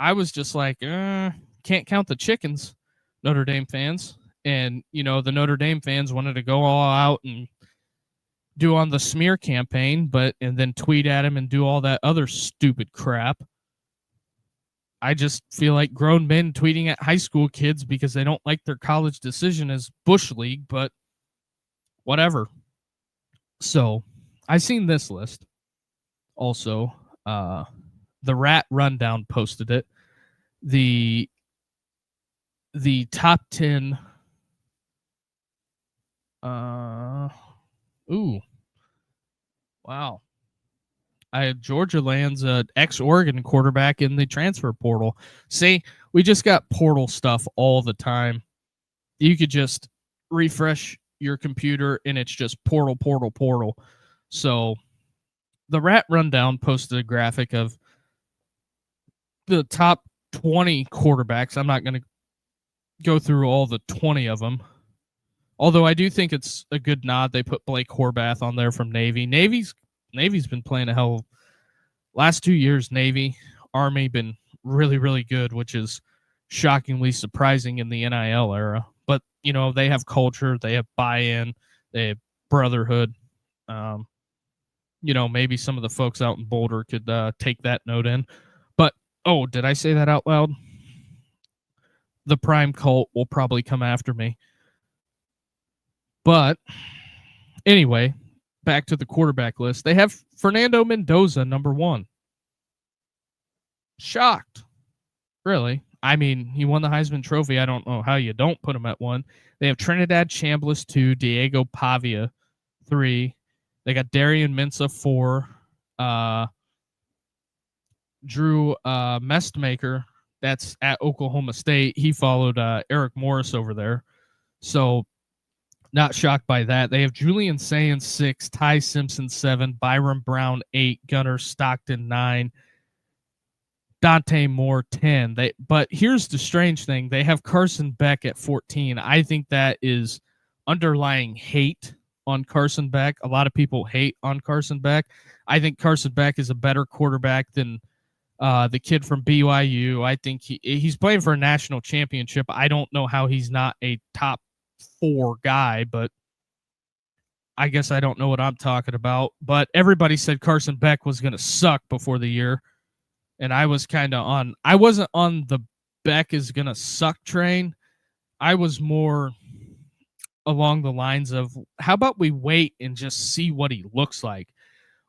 I was just like, can't count the chickens, Notre Dame fans. And, the Notre Dame fans wanted to go all out and do on the smear campaign, and then tweet at him and do all that other stupid crap. I just feel like grown men tweeting at high school kids because they don't like their college decision as Bush League, but whatever. So I seen this list. Also, the Rat Rundown posted it. The top 10. Wow. Georgia lands an ex-Oregon quarterback in the transfer portal. See, we just got portal stuff all the time. You could just refresh your computer and it's just portal, portal, portal. So the Rat Rundown posted a graphic of the top 20 quarterbacks. I'm not going to go through all the 20 of them. Although I do think it's a good nod they put Blake Horvath on there from Navy. Navy's been playing a hell of last 2 years. Navy, Army been really, really good, which is shockingly surprising in the NIL era. But, you know, they have culture, they have buy-in, they have brotherhood. You know, maybe some of the folks out in Boulder could take that note in. But, oh, did I say that out loud? The Prime cult will probably come after me. But anyway, back to the quarterback list. They have Fernando Mendoza, number 1. Shocked. Really. I mean, he won the Heisman Trophy. I don't know how you don't put him at 1. They have Trinidad Chambliss 2, Diego Pavia 3. They got Darian Mensah 4. Drew Mestmaker, that's at Oklahoma State. He followed Eric Morris over there. So not shocked by that. They have Julian Sayans 6, Ty Simpson 7, Byron Brown 8, Gunnar Stockton 9, Dante Moore 10. But here's the strange thing. They have Carson Beck at 14. I think that is underlying hate on Carson Beck. A lot of people hate on Carson Beck. I think Carson Beck is a better quarterback than the kid from BYU. I think he's playing for a national championship. I don't know how he's not a top 4 guy, but I guess I don't know what I'm talking about. But everybody said Carson Beck was going to suck before the year. And I was kind of I wasn't on the Beck is going to suck train. I was more along the lines of, how about we wait and just see what he looks like?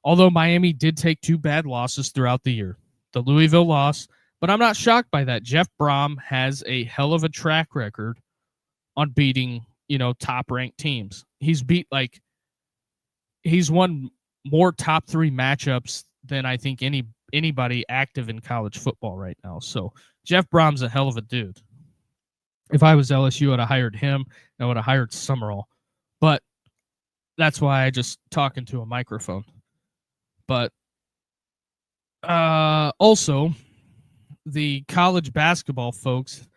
Although Miami did take 2 bad losses throughout the year. The Louisville loss, but I'm not shocked by that. Jeff Brom has a hell of a track record on beating, you know, top-ranked teams. He's won more top 3 matchups than I think anybody active in college football right now. So Jeff Brom's a hell of a dude. If I was LSU, I'd have hired him. I would have hired Summerall. But that's why I just talk into a microphone. But also, the college basketball folks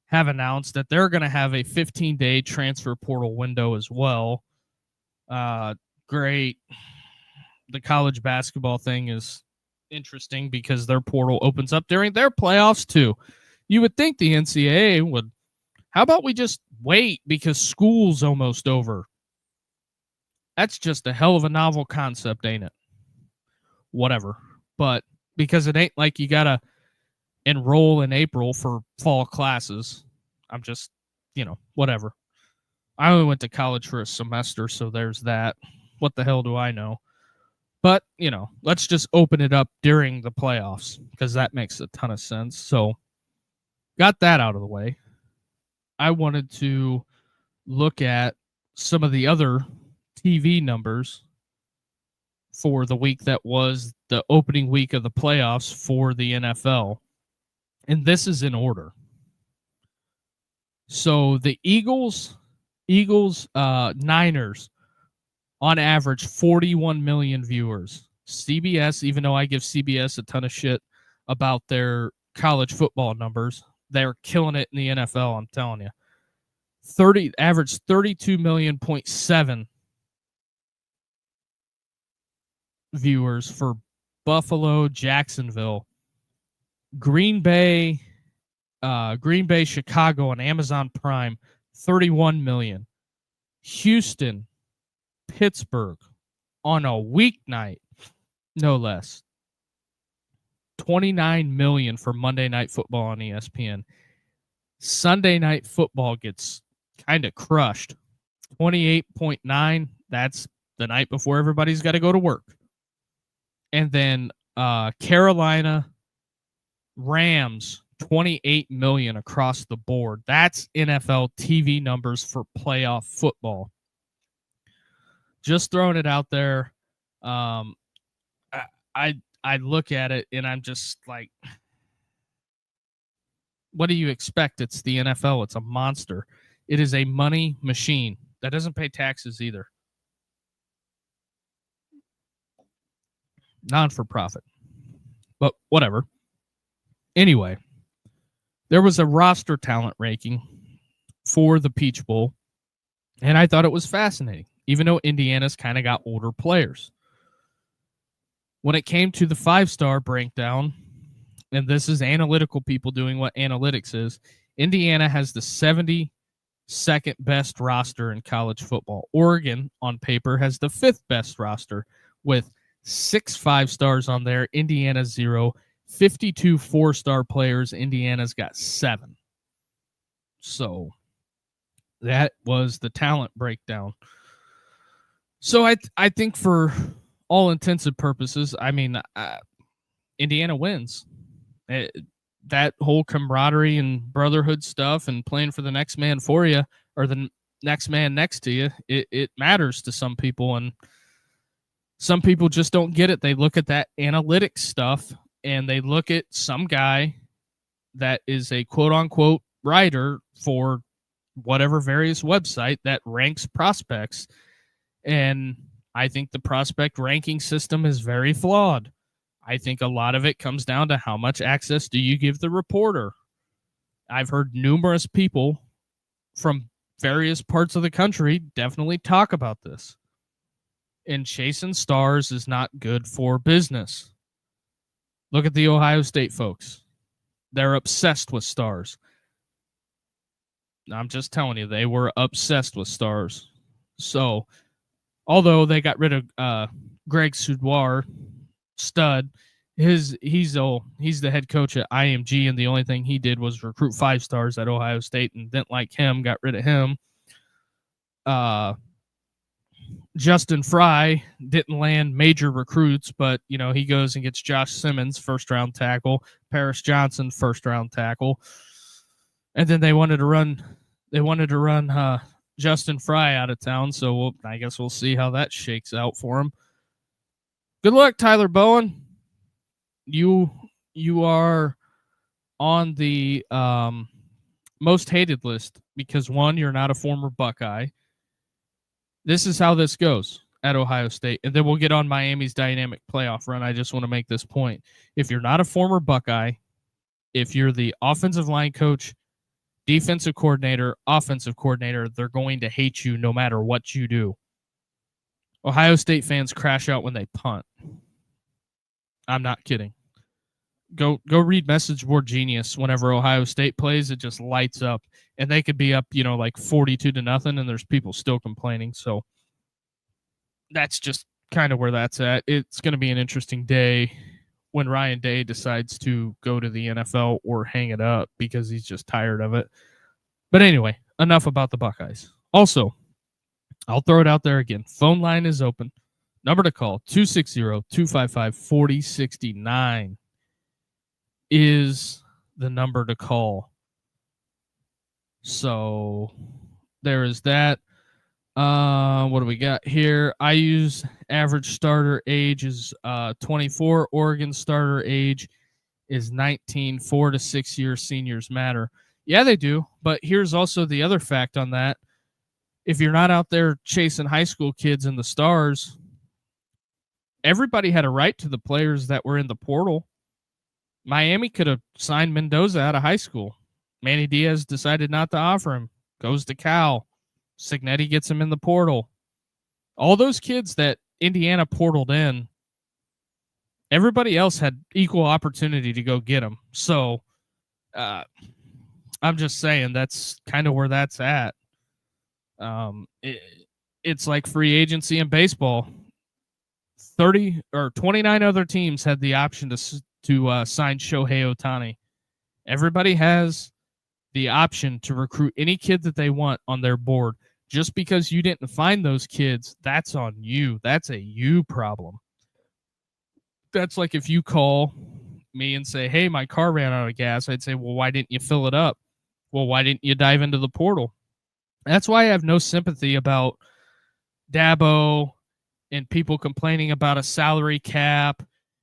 have announced that they're going to have a 15-day transfer portal window as well. Great. The college basketball thing is interesting because their portal opens up during their playoffs too. You would think the NCAA would, how about we just wait because school's almost over? That's just a hell of a novel concept, ain't it? Whatever. But because it ain't like you got to enroll in April for fall classes. I'm just, you know, whatever. I only went to college for a semester, so there's that. What the hell do I know? But, you know, let's just open it up during the playoffs because that makes a ton of sense. So got that out of the way. I wanted to look at some of the other TV numbers for the week that was the opening week of the playoffs for the NFL. And this is in order. So the Eagles, Niners, on average, 41 million viewers. CBS, even though I give CBS a ton of shit about their college football numbers, they're killing it in the NFL, I'm telling you. Average 32.7 viewers for Buffalo, Jacksonville, Green Bay, Chicago on Amazon Prime, 31 million. Houston, Pittsburgh on a weeknight, no less. 29 million for Monday Night Football on ESPN. Sunday Night Football gets kind of crushed. 28.9. That's the night before everybody's got to go to work. And then Carolina Rams, 28 million across the board. That's NFL TV numbers for playoff football. Just throwing it out there. I look at it and I'm just like, what do you expect? It's the NFL. It's a monster. It is a money machine that doesn't pay taxes either. Non-for-profit. But whatever. Anyway, there was a roster talent ranking for the Peach Bowl, and I thought it was fascinating, even though Indiana's kind of got older players. When it came to the 5-star breakdown, and this is analytical people doing what analytics is, Indiana has the 72nd best roster in college football. Oregon, on paper, has the 5th best roster with 6 5-stars on there. Indiana 0. 52 4-star players. Indiana's got 7. So that was the talent breakdown. So I think for all intents and purposes, I mean, Indiana wins. That whole camaraderie and brotherhood stuff and playing for the next man for you or the next man next to you, it matters to some people, and some people just don't get it. They look at that analytics stuff and they look at some guy that is a quote-unquote writer for whatever various website that ranks prospects, and I think the prospect ranking system is very flawed. I think a lot of it comes down to how much access do you give the reporter. I've heard numerous people from various parts of the country definitely talk about this. And chasing stars is not good for business. Look at the Ohio State folks. They're obsessed with stars. I'm just telling you, they were obsessed with stars. So, although they got rid of Greg Soudoir, stud, he's the head coach at IMG, and the only thing he did was recruit 5-stars at Ohio State and didn't like him, got rid of him. Justin Fry didn't land major recruits, but he goes and gets Josh Simmons, 1st-round tackle, Paris Johnson, 1st-round tackle, and then they wanted to run Justin Fry out of town. So I guess we'll see how that shakes out for him. Good luck, Tyler Bowen. You are on the most hated list because, one, you're not a former Buckeye. This is how this goes at Ohio State, and then we'll get on Miami's dynamic playoff run. I just want to make this point. If you're not a former Buckeye, if you're the offensive line coach, defensive coordinator, offensive coordinator, they're going to hate you no matter what you do. Ohio State fans crash out when they punt. I'm not kidding. Go read Message Board Genius. Whenever Ohio State plays, it just lights up, and they could be up, like 42-0, and there's people still complaining. So that's just kind of where that's at. It's going to be an interesting day when Ryan Day decides to go to the NFL or hang it up because he's just tired of it. But anyway, enough about the Buckeyes. Also, I'll throw it out there again. Phone line is open. Number to call, 260-255-4069 is the number to call. So there is that. What do we got here? IU's average starter age is 24. Oregon starter age is 19. 4 to 6 year seniors matter. Yeah, they do. But here's also the other fact on that. If you're not out there chasing high school kids in the stars, everybody had a right to the players that were in the portal. Miami could have signed Mendoza out of high school. Manny Diaz decided not to offer him. Goes to Cal. Signetti gets him in the portal. All those kids that Indiana portaled in, everybody else had equal opportunity to go get them. So I'm just saying that's kind of where that's at. It's like free agency in baseball. 30 or 29 other teams had the option to sign Shohei Ohtani. Everybody has the option to recruit any kid that they want on their board. Just because you didn't find those kids, that's on you. That's a you problem. That's like if you call me and say, hey, my car ran out of gas. I'd say, well, why didn't you fill it up? Well, why didn't you dive into the portal? That's why I have no sympathy about Dabo and people complaining about a salary cap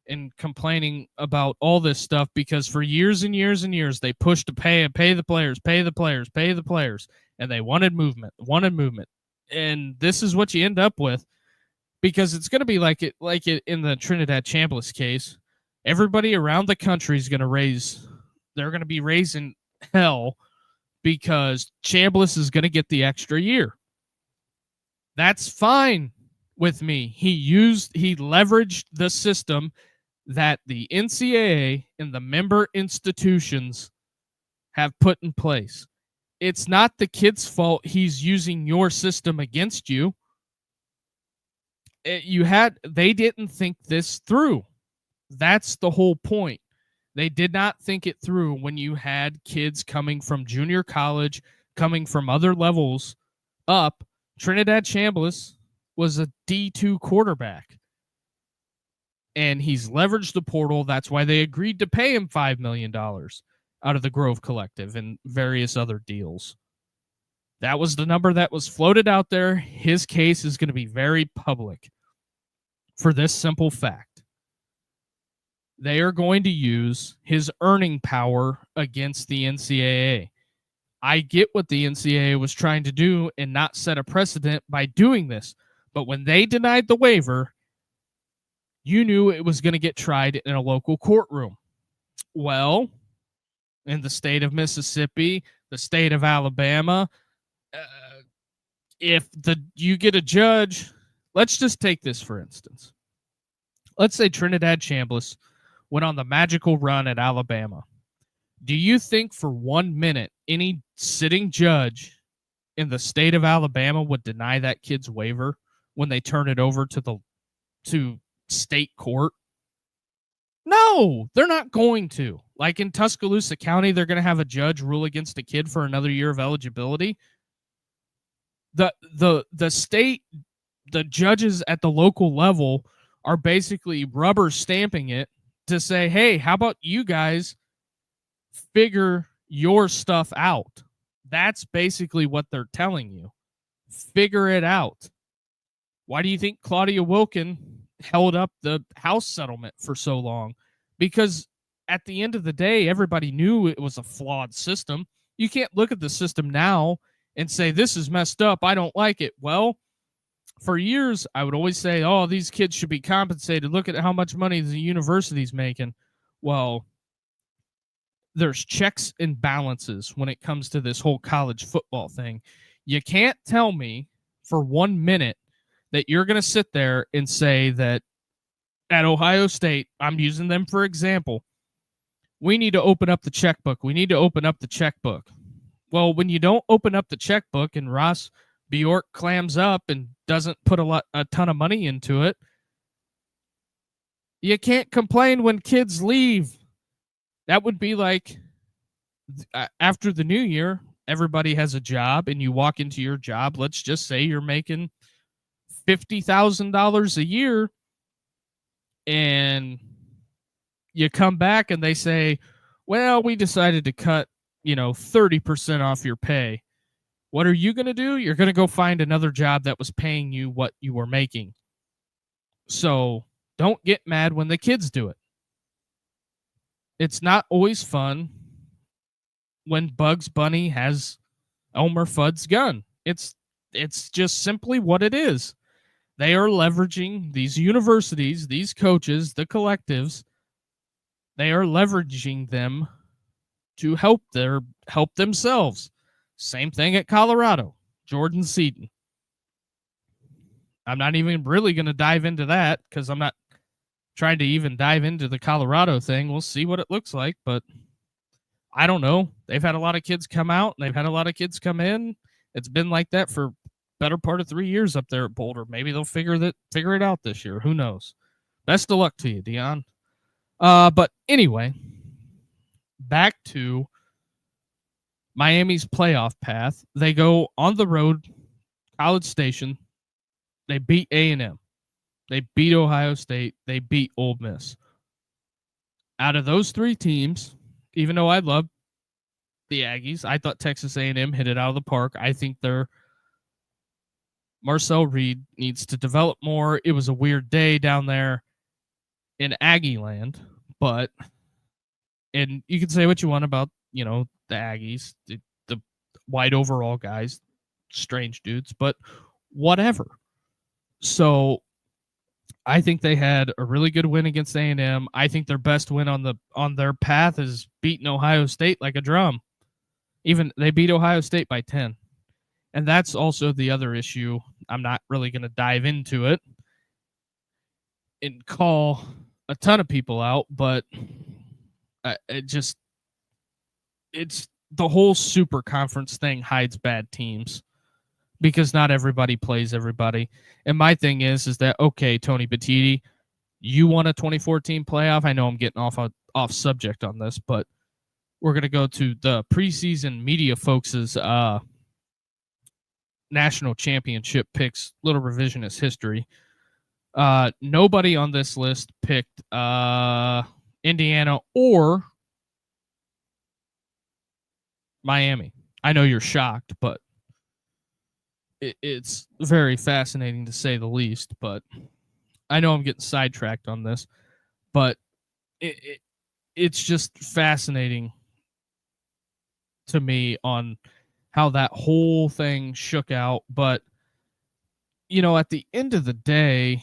and complaining about all this stuff, because for years and years and years, they pushed to pay the players, and they wanted movement. And this is what you end up with, because it's going to be like it in the Trinidad Chambliss case. Everybody around the country is going to raise They're going to be raising hell because Chambliss is going to get the extra year. That's fine with me. He leveraged the system that the NCAA and the member institutions have put in place. It's not the kid's fault he's using your system against you. They didn't think this through. That's the whole point. They did not think it through when you had kids coming from junior college, coming from other levels up. Trinidad Chambliss was a D2 quarterback. And he's leveraged the portal. That's why they agreed to pay him $5 million out of the Grove Collective and various other deals. That was the number that was floated out there. His case is going to be very public for this simple fact. They are going to use his earning power against the NCAA. I get what the NCAA was trying to do and not set a precedent by doing this. But when they denied the waiver, you knew it was going to get tried in a local courtroom. Well, in the state of Mississippi, the state of Alabama, if you get a judge, let's just take this for instance. Let's say Trinidad Chambliss went on the magical run at Alabama. Do you think for 1 minute any sitting judge in the state of Alabama would deny that kid's waiver when they turn it over to state court? No, they're not going to. Like in Tuscaloosa County, they're going to have a judge rule against a kid for another year of eligibility. The state, the judges at the local level are basically rubber stamping it to say, hey, how about you guys figure your stuff out? That's basically what they're telling you. Figure it out. Why do you think Claudia Wilkin held up the House settlement for so long? Because at the end of the day, everybody knew it was a flawed system. You can't look at the system now and say, this is messed up, I don't like it. Well, for years, I would always say, oh, these kids should be compensated. Look at how much money the university's making. Well, there's checks and balances when it comes to this whole college football thing. You can't tell me for 1 minute that you're going to sit there and say that at Ohio State, I'm using them for example, we need to open up the checkbook. We need to open up the checkbook. Well, when you don't open up the checkbook and Ross Bjork clams up and doesn't put a ton of money into it, you can't complain when kids leave. That would be like after the new year, everybody has a job and you walk into your job. Let's just say you're making $50,000 a year and you come back and they say, well, we decided to cut, 30% off your pay. What are you going to do? You're going to go find another job that was paying you what you were making. So don't get mad when the kids do it. It's not always fun when Bugs Bunny has Elmer Fudd's gun. It's just simply what it is. They are leveraging these universities, these coaches, the collectives. They are leveraging them to help themselves. Same thing at Colorado, Jordan Seaton. I'm not even really going to dive into that because I'm not trying to even dive into the Colorado thing. We'll see what it looks like, but I don't know. They've had a lot of kids come out, and they've had a lot of kids come in. It's been like that for better part of 3 years up there at Boulder. Maybe they'll figure it out this year. Who knows? Best of luck to you, Dion. But anyway, back to Miami's playoff path. They go on the road, College Station. They beat A&M. They beat Ohio State. They beat Ole Miss. Out of those three teams, even though I love the Aggies, I thought Texas A&M hit it out of the park. I think Marcel Reed needs to develop more. It was a weird day down there in Aggie land, and you can say what you want about, the Aggies, the white overall guys, strange dudes, but whatever. So I think they had a really good win against A&M. I think their best win on their path is beating Ohio State like a drum. Even they beat Ohio State by 10. And that's also the other issue. I'm not really going to dive into it and call a ton of people out, but it's the whole super conference thing hides bad teams because not everybody plays everybody. And my thing is that, okay, Tony Batiti, you won a 2014 playoff. I know I'm getting off subject on this, but we're going to go to the preseason media folks' national championship picks, little revisionist history. Nobody on this list picked Indiana or Miami. I know you're shocked, but it's very fascinating to say the least. But I know I'm getting sidetracked on this, but it's just fascinating to me on how that whole thing shook out. But, at the end of the day,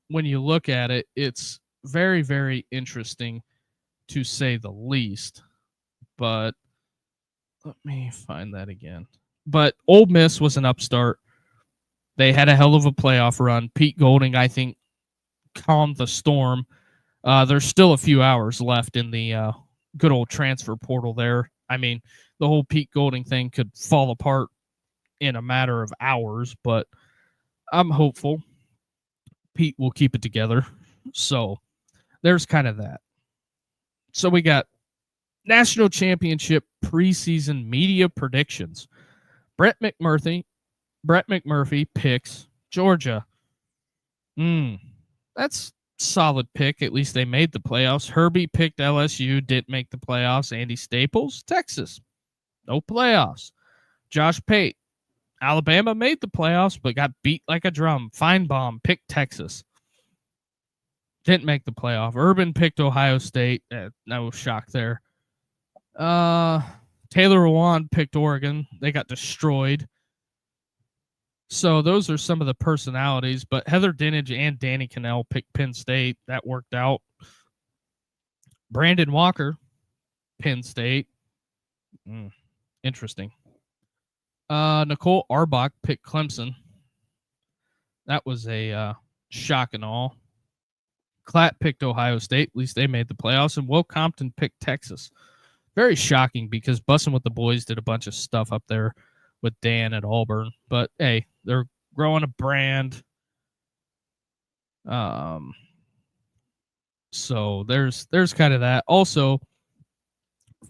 when you look at it, it's very, very interesting to say the least. But let me find that again. But Ole Miss was an upstart. They had a hell of a playoff run. Pete Golding, I think, calmed the storm. There's still a few hours left in the good old transfer portal there. I mean, the whole Pete Golding thing could fall apart in a matter of hours, but I'm hopeful Pete will keep it together. So there's kind of that. So we got national championship preseason media predictions. Brett McMurphy picks Georgia. That's solid pick. At least they made the playoffs. Herbie picked LSU, didn't make the playoffs. Andy Staples, Texas, no playoffs. Josh Pate, Alabama made the playoffs, but got beat like a drum. Feinbaum picked Texas, didn't make the playoff. Urban picked Ohio State. No shock there. Taylor Lewan picked Oregon. They got destroyed. So those are some of the personalities, but Heather Dinage and Danny Cannell picked Penn State. That worked out. Brandon Walker, Penn State. Interesting. Nicole Arbach picked Clemson. That was a shock and all. Klatt picked Ohio State. At least they made the playoffs. And Will Compton picked Texas. Very shocking because Bussin' with the Boys did a bunch of stuff up there with Dan at Auburn. But, hey, they're growing a brand. So there's kind of that. Also,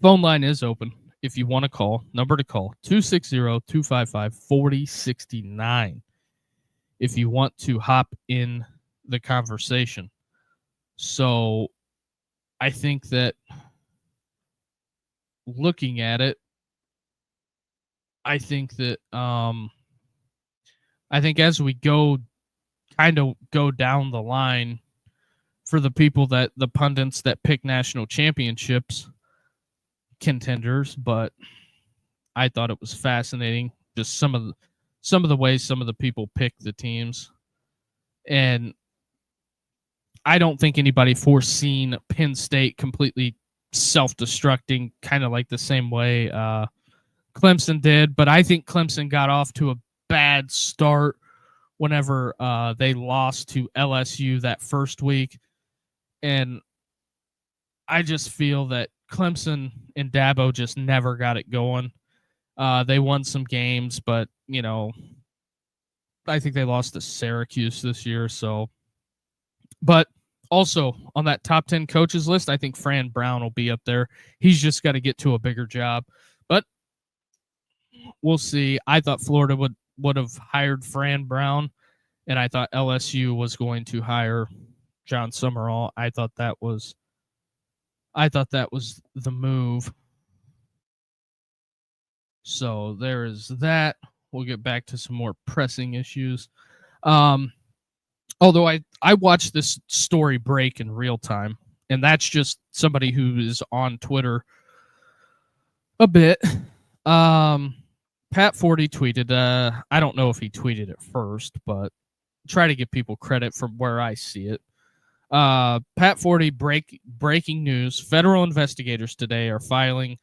phone line is open if you want to call. Number to call, 260-255-4069 if you want to hop in the conversation. So I think that looking at it, I think as we go down the line for the people the pundits that pick national championships contenders, but I thought it was fascinating just some of the ways some of the people pick the teams. And I don't think anybody foreseen Penn State completely self-destructing, kind of like the same way Clemson did. But I think Clemson got off to a bad start whenever they lost to LSU that first week. And I just feel that Clemson and Dabo just never got it going. They won some games, but, I think they lost to Syracuse this year. So, but also on that top 10 coaches list, I think Fran Brown will be up there. He's just got to get to a bigger job, but we'll see. I thought Florida would have hired Fran Brown, and I thought LSU was going to hire John Summerall. I thought that was the move. So there is that. We'll get back to some more pressing issues. Although I watched this story break in real time, and that's just somebody who is on Twitter a bit. Pat Forty tweeted, I don't know if he tweeted it first, but try to give people credit from where I see it. Pat Forty breaking news. Federal investigators today are filing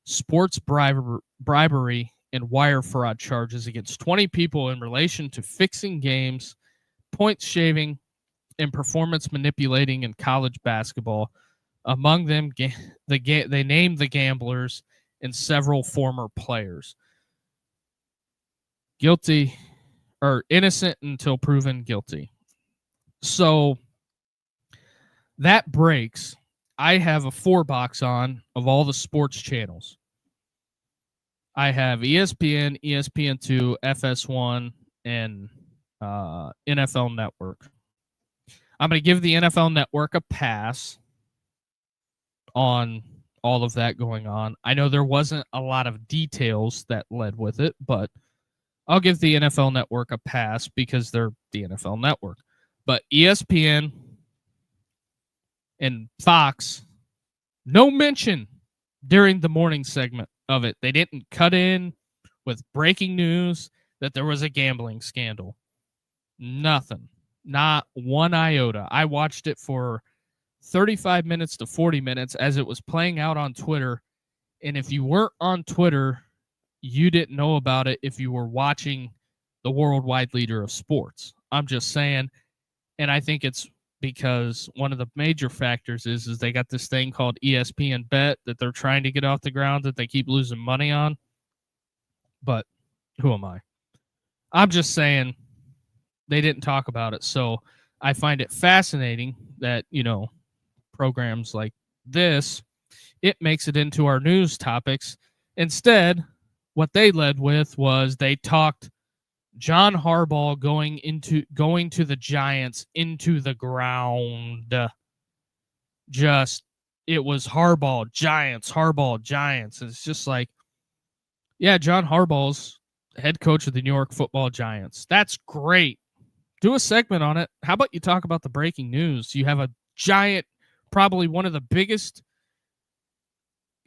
sports bribery and wire fraud charges against 20 people in relation to fixing games, points shaving, and performance manipulating in college basketball. Among them, they named the gamblers and several former players. Guilty or innocent until proven guilty. So that breaks. I have a 4-box on of all the sports channels. I have ESPN, ESPN2, FS1, and NFL Network. I'm going to give the NFL Network a pass on all of that going on. I know there wasn't a lot of details that led with it, but I'll give the NFL Network a pass because they're the NFL Network. But ESPN and Fox, no mention during the morning segment of it. They didn't cut in with breaking news that there was a gambling scandal. Nothing. Not one iota. I watched it for 35 minutes to 40 minutes as it was playing out on Twitter. And if you weren't on Twitter, you didn't know about it if you were watching the worldwide leader of sports. I'm just saying. And I think it's because one of the major factors is they got this thing called ESPN Bet that they're trying to get off the ground that they keep losing money on. But who am I? I'm just saying they didn't talk about it. So I find it fascinating that, programs like this, it makes it into our news topics. Instead, what they led with was they talked John Harbaugh going to the Giants into the ground. It was Harbaugh, Giants. It's just like, yeah, John Harbaugh's head coach of the New York Football Giants. That's great. Do a segment on it. How about you talk about the breaking news? You have a giant, probably one of the biggest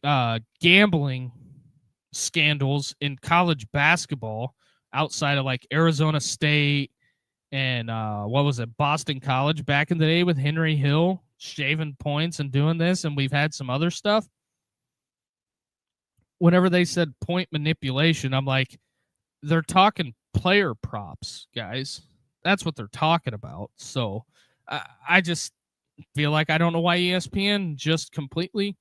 gambling scandals in college basketball outside of like Arizona State and Boston College back in the day with Henry Hill shaving points and doing this, and we've had some other stuff. Whenever they said point manipulation, I'm like, they're talking player props, guys. That's what they're talking about. So I just feel like I don't know why ESPN just completely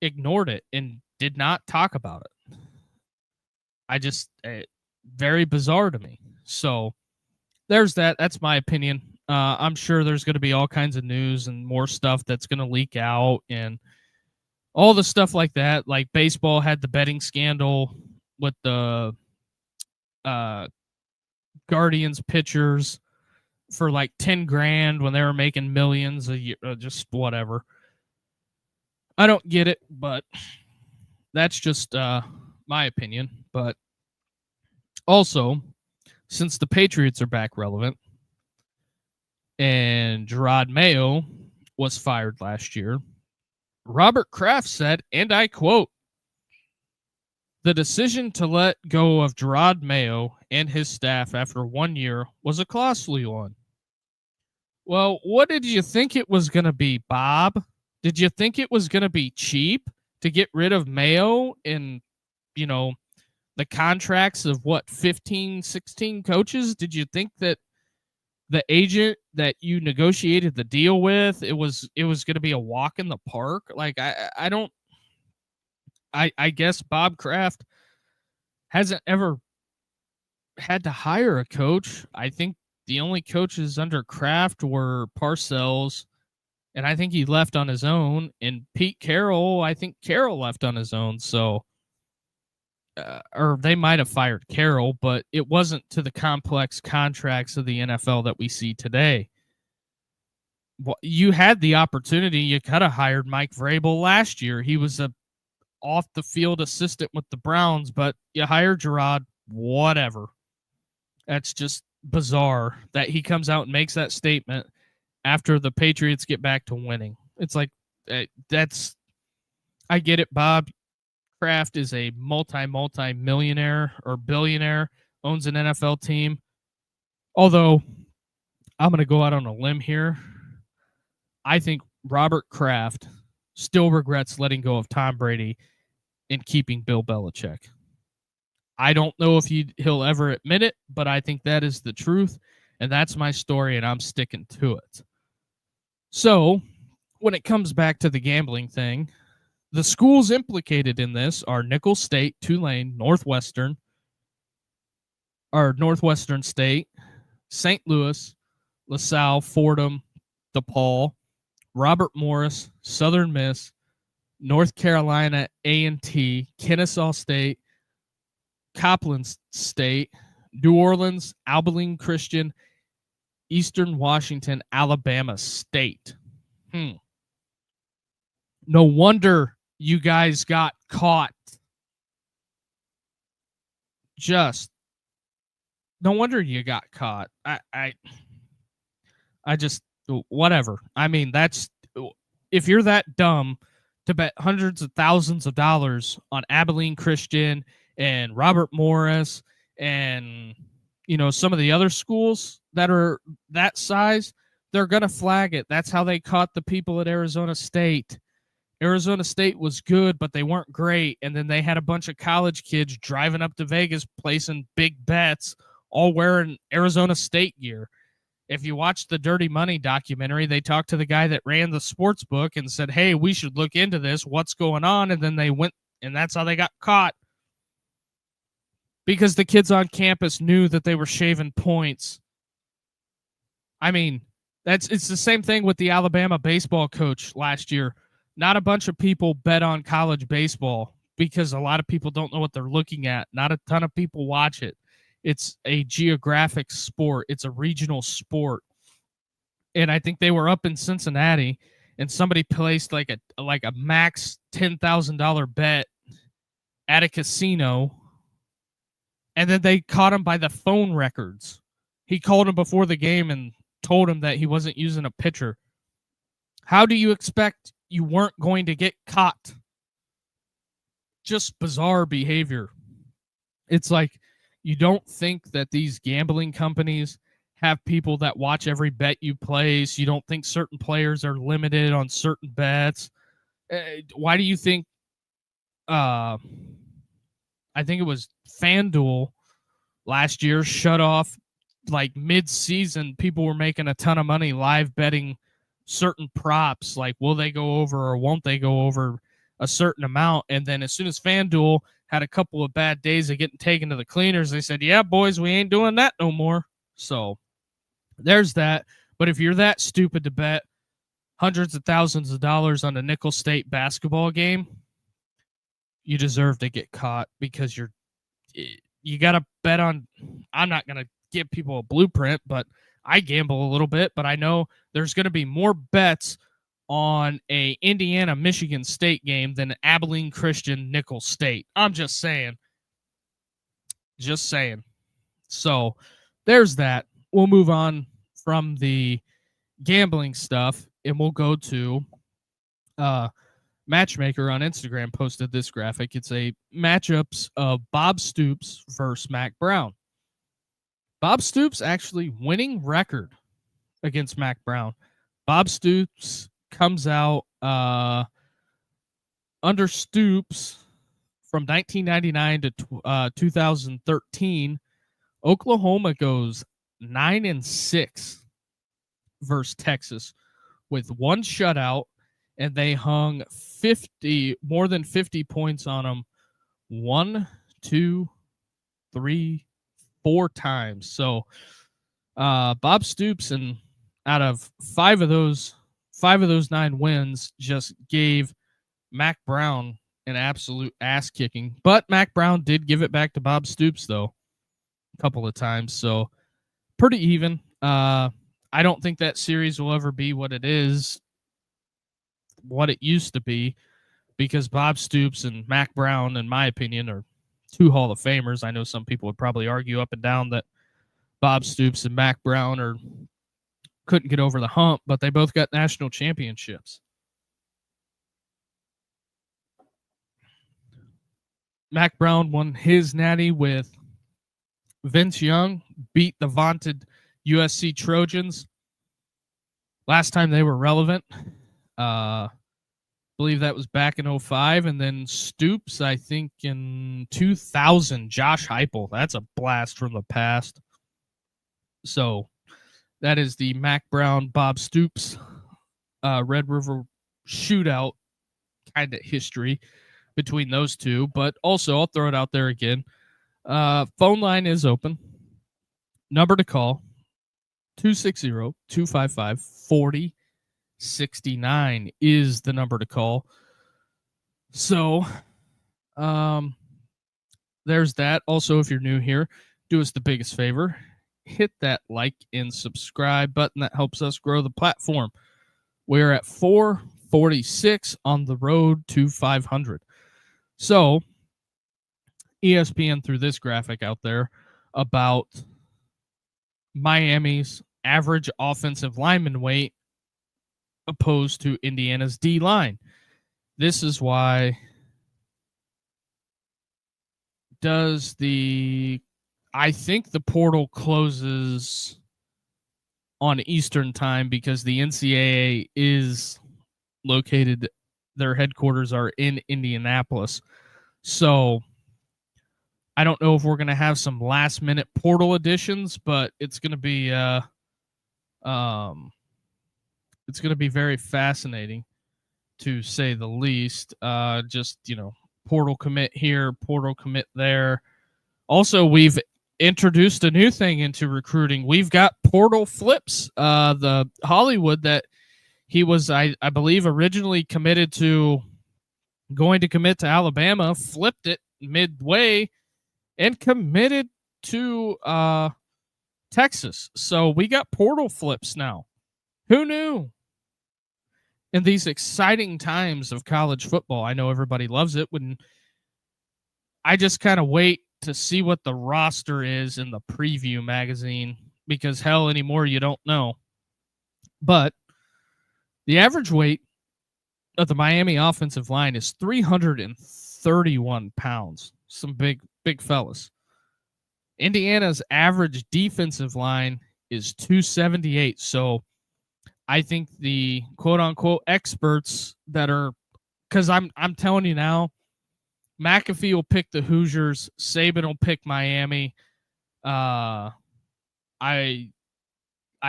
ignored it and did not talk about it. Very bizarre to me. So there's that. That's my opinion. I'm sure there's going to be all kinds of news and more stuff that's going to leak out and all the stuff like that. Like baseball had the betting scandal with the Guardians pitchers for like 10 grand when they were making millions a year, just whatever. I don't get it, but that's just my opinion. But also, since the Patriots are back relevant and Gerard Mayo was fired last year, Robert Kraft said, and I quote, "The decision to let go of Gerard Mayo and his staff after 1 year was a costly one." Well, what did you think it was going to be, Bob? Did you think it was going to be cheap to get rid of Mayo and, the contracts of 15, 16 coaches? Did you think that the agent that you negotiated the deal with, it was going to be a walk in the park? Like, I guess Bob Kraft hasn't ever had to hire a coach. I think the only coaches under Kraft were Parcells, and I think he left on his own. And Pete Carroll, I think Carroll left on his own. So, or they might have fired Carroll, but it wasn't to the complex contracts of the NFL that we see today. You had the opportunity. You could have hired Mike Vrabel last year. He was a off-the-field assistant with the Browns, but you hired Gerard, whatever. That's just bizarre that he comes out and makes that statement after the Patriots get back to winning. It's like, I get it, Bob. Kraft is a multi-millionaire or billionaire, owns an NFL team. Although I'm going to go out on a limb here. I think Robert Kraft still regrets letting go of Tom Brady and keeping Bill Belichick. I don't know if he'll ever admit it, but I think that is the truth, and that's my story, and I'm sticking to it. So, when it comes back to the gambling thing, the schools implicated in this are Nicholls State, Tulane, Northwestern State, St. Louis, LaSalle, Fordham, DePaul, Robert Morris, Southern Miss, North Carolina A&T, Kennesaw State, Copland State, New Orleans, Abilene Christian, Eastern Washington, Alabama State. No wonder you guys got caught. Just no wonder you got caught. I just whatever. I mean, that's if you're that dumb to bet hundreds of thousands of dollars on Abilene Christian and Robert Morris and some of the other schools that are that size, they're going to flag it. That's how they caught the people at Arizona State. Arizona State was good, but they weren't great. And then they had a bunch of college kids driving up to Vegas placing big bets, all wearing Arizona State gear. If you watch the Dirty Money documentary, they talked to the guy that ran the sports book and said, hey, we should look into this. What's going on? And then they went, and that's how they got caught. Because the kids on campus knew that they were shaving points. I mean, it's the same thing with the Alabama baseball coach last year. Not a bunch of people bet on college baseball because a lot of people don't know what they're looking at. Not a ton of people watch it. It's a geographic sport. It's a regional sport. And I think they were up in Cincinnati and somebody placed like a max $10,000 bet at a casino. And then they caught him by the phone records. He called him before the game and told him that he wasn't using a pitcher. How do you expect you weren't going to get caught? Just bizarre behavior. It's like you don't think that these gambling companies have people that watch every bet you place. You don't think certain players are limited on certain bets. Why do you think I think it was FanDuel last year shut off like mid-season? People were making a ton of money live betting certain props, like will they go over or won't they go over a certain amount. And then as soon as FanDuel had a couple of bad days of getting taken to the cleaners, they said, yeah, boys, we ain't doing that no more. So there's that. But if you're that stupid to bet hundreds of thousands of dollars on a Nicholls State basketball game, you deserve to get caught because you got to bet on. I'm not going to give people a blueprint, but I gamble a little bit, but I know there's going to be more bets on a Indiana-Michigan State game than Abilene Christian Nicholls State. I'm just saying. Just saying. So there's that. We'll move on from the gambling stuff, and we'll go to Matchmaker on Instagram posted this graphic. It's a matchups of Bob Stoops versus Mac Brown. Bob Stoops actually winning record against Mac Brown. Bob Stoops comes out under Stoops from 1999 to 2013. Oklahoma goes 9-6 versus Texas with one shutout, and they hung more than 50 points on them 1, 2, 3, 4 times. So Bob Stoops, and out of five of those 9 wins, just gave Mac Brown an absolute ass kicking. But Mac Brown did give it back to Bob Stoops though a couple of times. So pretty even. I don't think that series will ever be what it used to be, because Bob Stoops and Mac Brown, in my opinion, are 2 Hall of Famers. I know some people would probably argue up and down that Bob Stoops and Mac Brown couldn't get over the hump, but they both got national championships. Mac Brown won his natty with Vince Young, beat the vaunted USC Trojans. Last time they were relevant, believe that was back in 2005, and then Stoops, I think, in 2000. Josh Heupel, that's a blast from the past. So that is the Mac Brown, Bob Stoops, Red River shootout kind of history between those two. But also, I'll throw it out there again. Phone line is open. Number to call, 260-255-4069 is the number to call. So, there's that. Also, if you're new here, do us the biggest favor. Hit that like and subscribe button. That helps us grow the platform. We're at 446 on the road to 500. So, ESPN threw this graphic out there about Miami's average offensive lineman weight opposed to Indiana's D line. This is why I think the portal closes on Eastern time because the NCAA is located, their headquarters are in Indianapolis. So I don't know if we're going to have some last minute portal additions, but it's going to be very fascinating to say the least. Just, portal commit here, portal commit there. Also, we've introduced a new thing into recruiting. We've got portal flips. The Hollywood that he was, I believe, originally committed to going to commit to Alabama, flipped it midway and committed to Texas. So we got portal flips now. Who knew? In these exciting times of college football, I know everybody loves it. When I just kind of wait to see what the roster is in the preview magazine, because hell, anymore you don't know. But the average weight of the Miami offensive line is 331 pounds. Some big fellas. Indiana's average defensive line is 278. So I think the quote unquote experts that are, because I'm telling you now, McAfee will pick the Hoosiers, Saban will pick Miami. I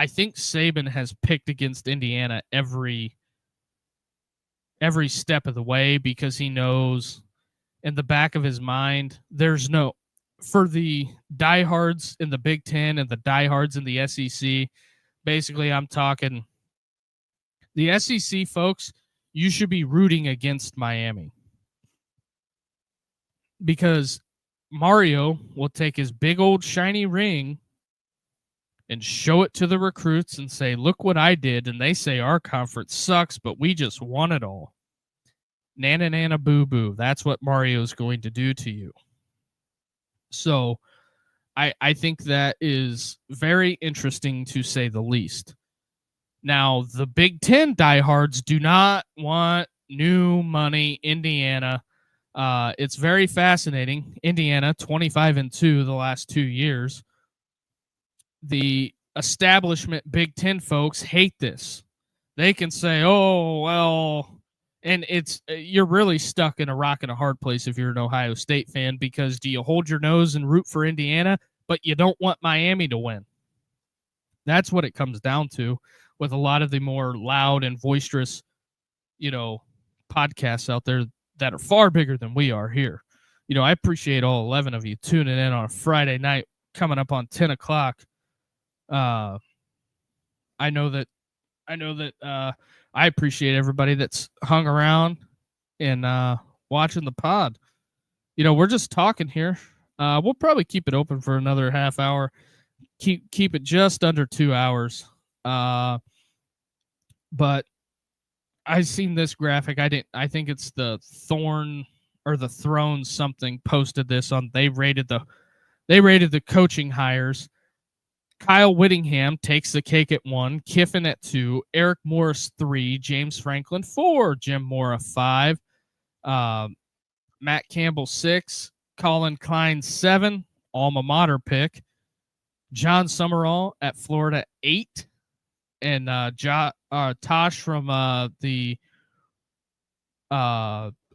think Saban has picked against Indiana every step of the way, because he knows in the back of his mind, there's no, for the diehards in the Big Ten and the diehards in the SEC, basically I'm talking the SEC folks, you should be rooting against Miami, because Mario will take his big old shiny ring and show it to the recruits and say, look what I did. And they say our conference sucks, but we just won it all. Nana, nana, boo, boo. That's what Mario's going to do to you. So I think that is very interesting, to say the least. Now, the Big Ten diehards do not want new money. Indiana, it's very fascinating. Indiana, 25-2 the last 2 years. The establishment Big Ten folks hate this. They can say, oh, well, and you're really stuck in a rock and a hard place if you're an Ohio State fan, because do you hold your nose and root for Indiana, but you don't want Miami to win? That's what it comes down to with a lot of the more loud and boisterous, podcasts out there that are far bigger than we are here. I appreciate all 11 of you tuning in on a Friday night coming up on 10 o'clock. I know that I appreciate everybody that's hung around and watching the pod. We're just talking here. We'll probably keep it open for another half hour. Keep it just under 2 hours. But I seen this graphic. I think it's the Thorn or the Throne something posted this on. They rated the coaching hires. Kyle Whittingham takes the cake at 1, Kiffin at 2, Eric Morris 3, James Franklin 4, Jim Mora 5, Matt Campbell 6, Colin Klein 7, alma mater pick, John Summerall at Florida 8, and Tosh from the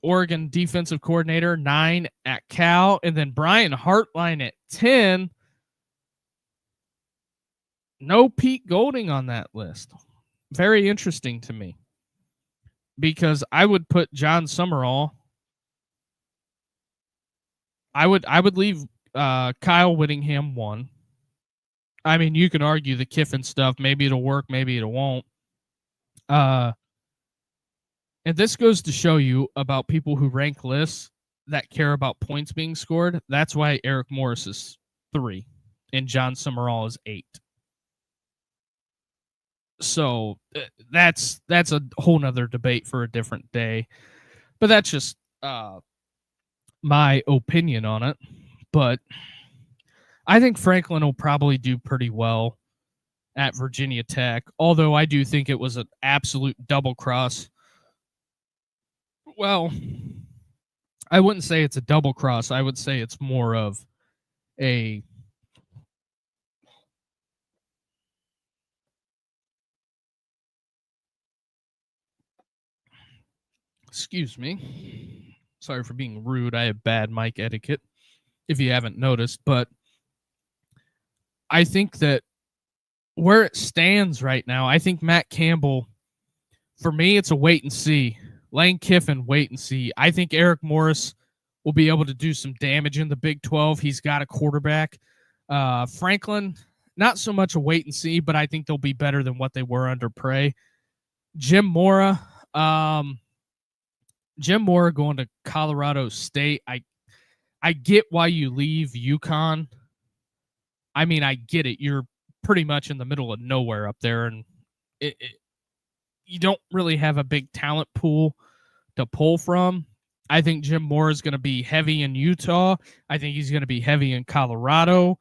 Oregon defensive coordinator 9 at Cal, and then Brian Hartline at 10. No Pete Golding on that list. Very interesting to me, because I would put John Summerall. I would leave Kyle Whittingham 1. I mean, you can argue the Kiffin stuff. Maybe it'll work. Maybe it won't. And this goes to show you about people who rank lists that care about points being scored. That's why Eric Morris is 3 and John Summerall is 8. So that's a whole nother debate for a different day. But that's just my opinion on it. But I think Franklin will probably do pretty well at Virginia Tech, although I do think it was an absolute double cross. Well, I wouldn't say it's a double cross. I would say it's more of a excuse me. Sorry for being rude. I have bad mic etiquette, if you haven't noticed, but I think that where it stands right now, I think Matt Campbell, for me, it's a wait and see. Lane Kiffin, wait and see. I think Eric Morris will be able to do some damage in the Big 12. He's got a quarterback. Franklin, not so much a wait and see, but I think they'll be better than what they were under Prey. Jim Mora going to Colorado State. I get why you leave UConn. I mean, I get it. You're pretty much in the middle of nowhere up there, and you don't really have a big talent pool to pull from. I think Jim Moore is going to be heavy in Utah. I think he's going to be heavy in Colorado.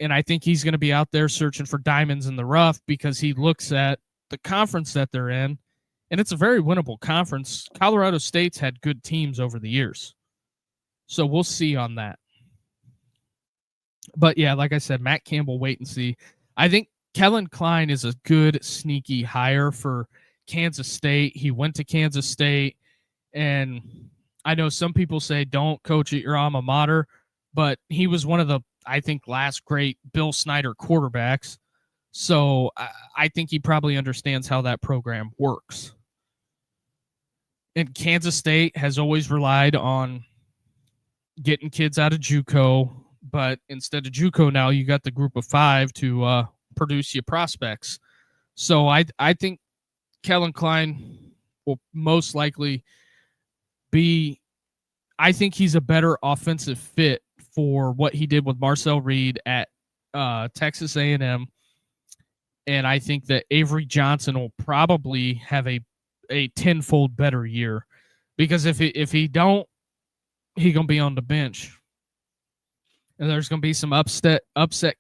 And I think he's going to be out there searching for diamonds in the rough, because he looks at the conference that they're in, and it's a very winnable conference. Colorado State's had good teams over the years. So we'll see on that. But yeah, like I said, Matt Campbell, wait and see. I think Kellen Klein is a good, sneaky hire for Kansas State. He went to Kansas State, and I know some people say don't coach at your alma mater, but he was one of the, I think, last great Bill Snyder quarterbacks. So I think he probably understands how that program works. And Kansas State has always relied on getting kids out of JUCO, but instead of JUCO now, you got the group of 5 to produce your prospects. So I think Kellen Klein will most likely be, I think he's a better offensive fit for what he did with Marcel Reed at Texas A&M. And I think that Avery Johnson will probably have a tenfold better year, because if he don't, he gonna be on the bench. And there's gonna be some upset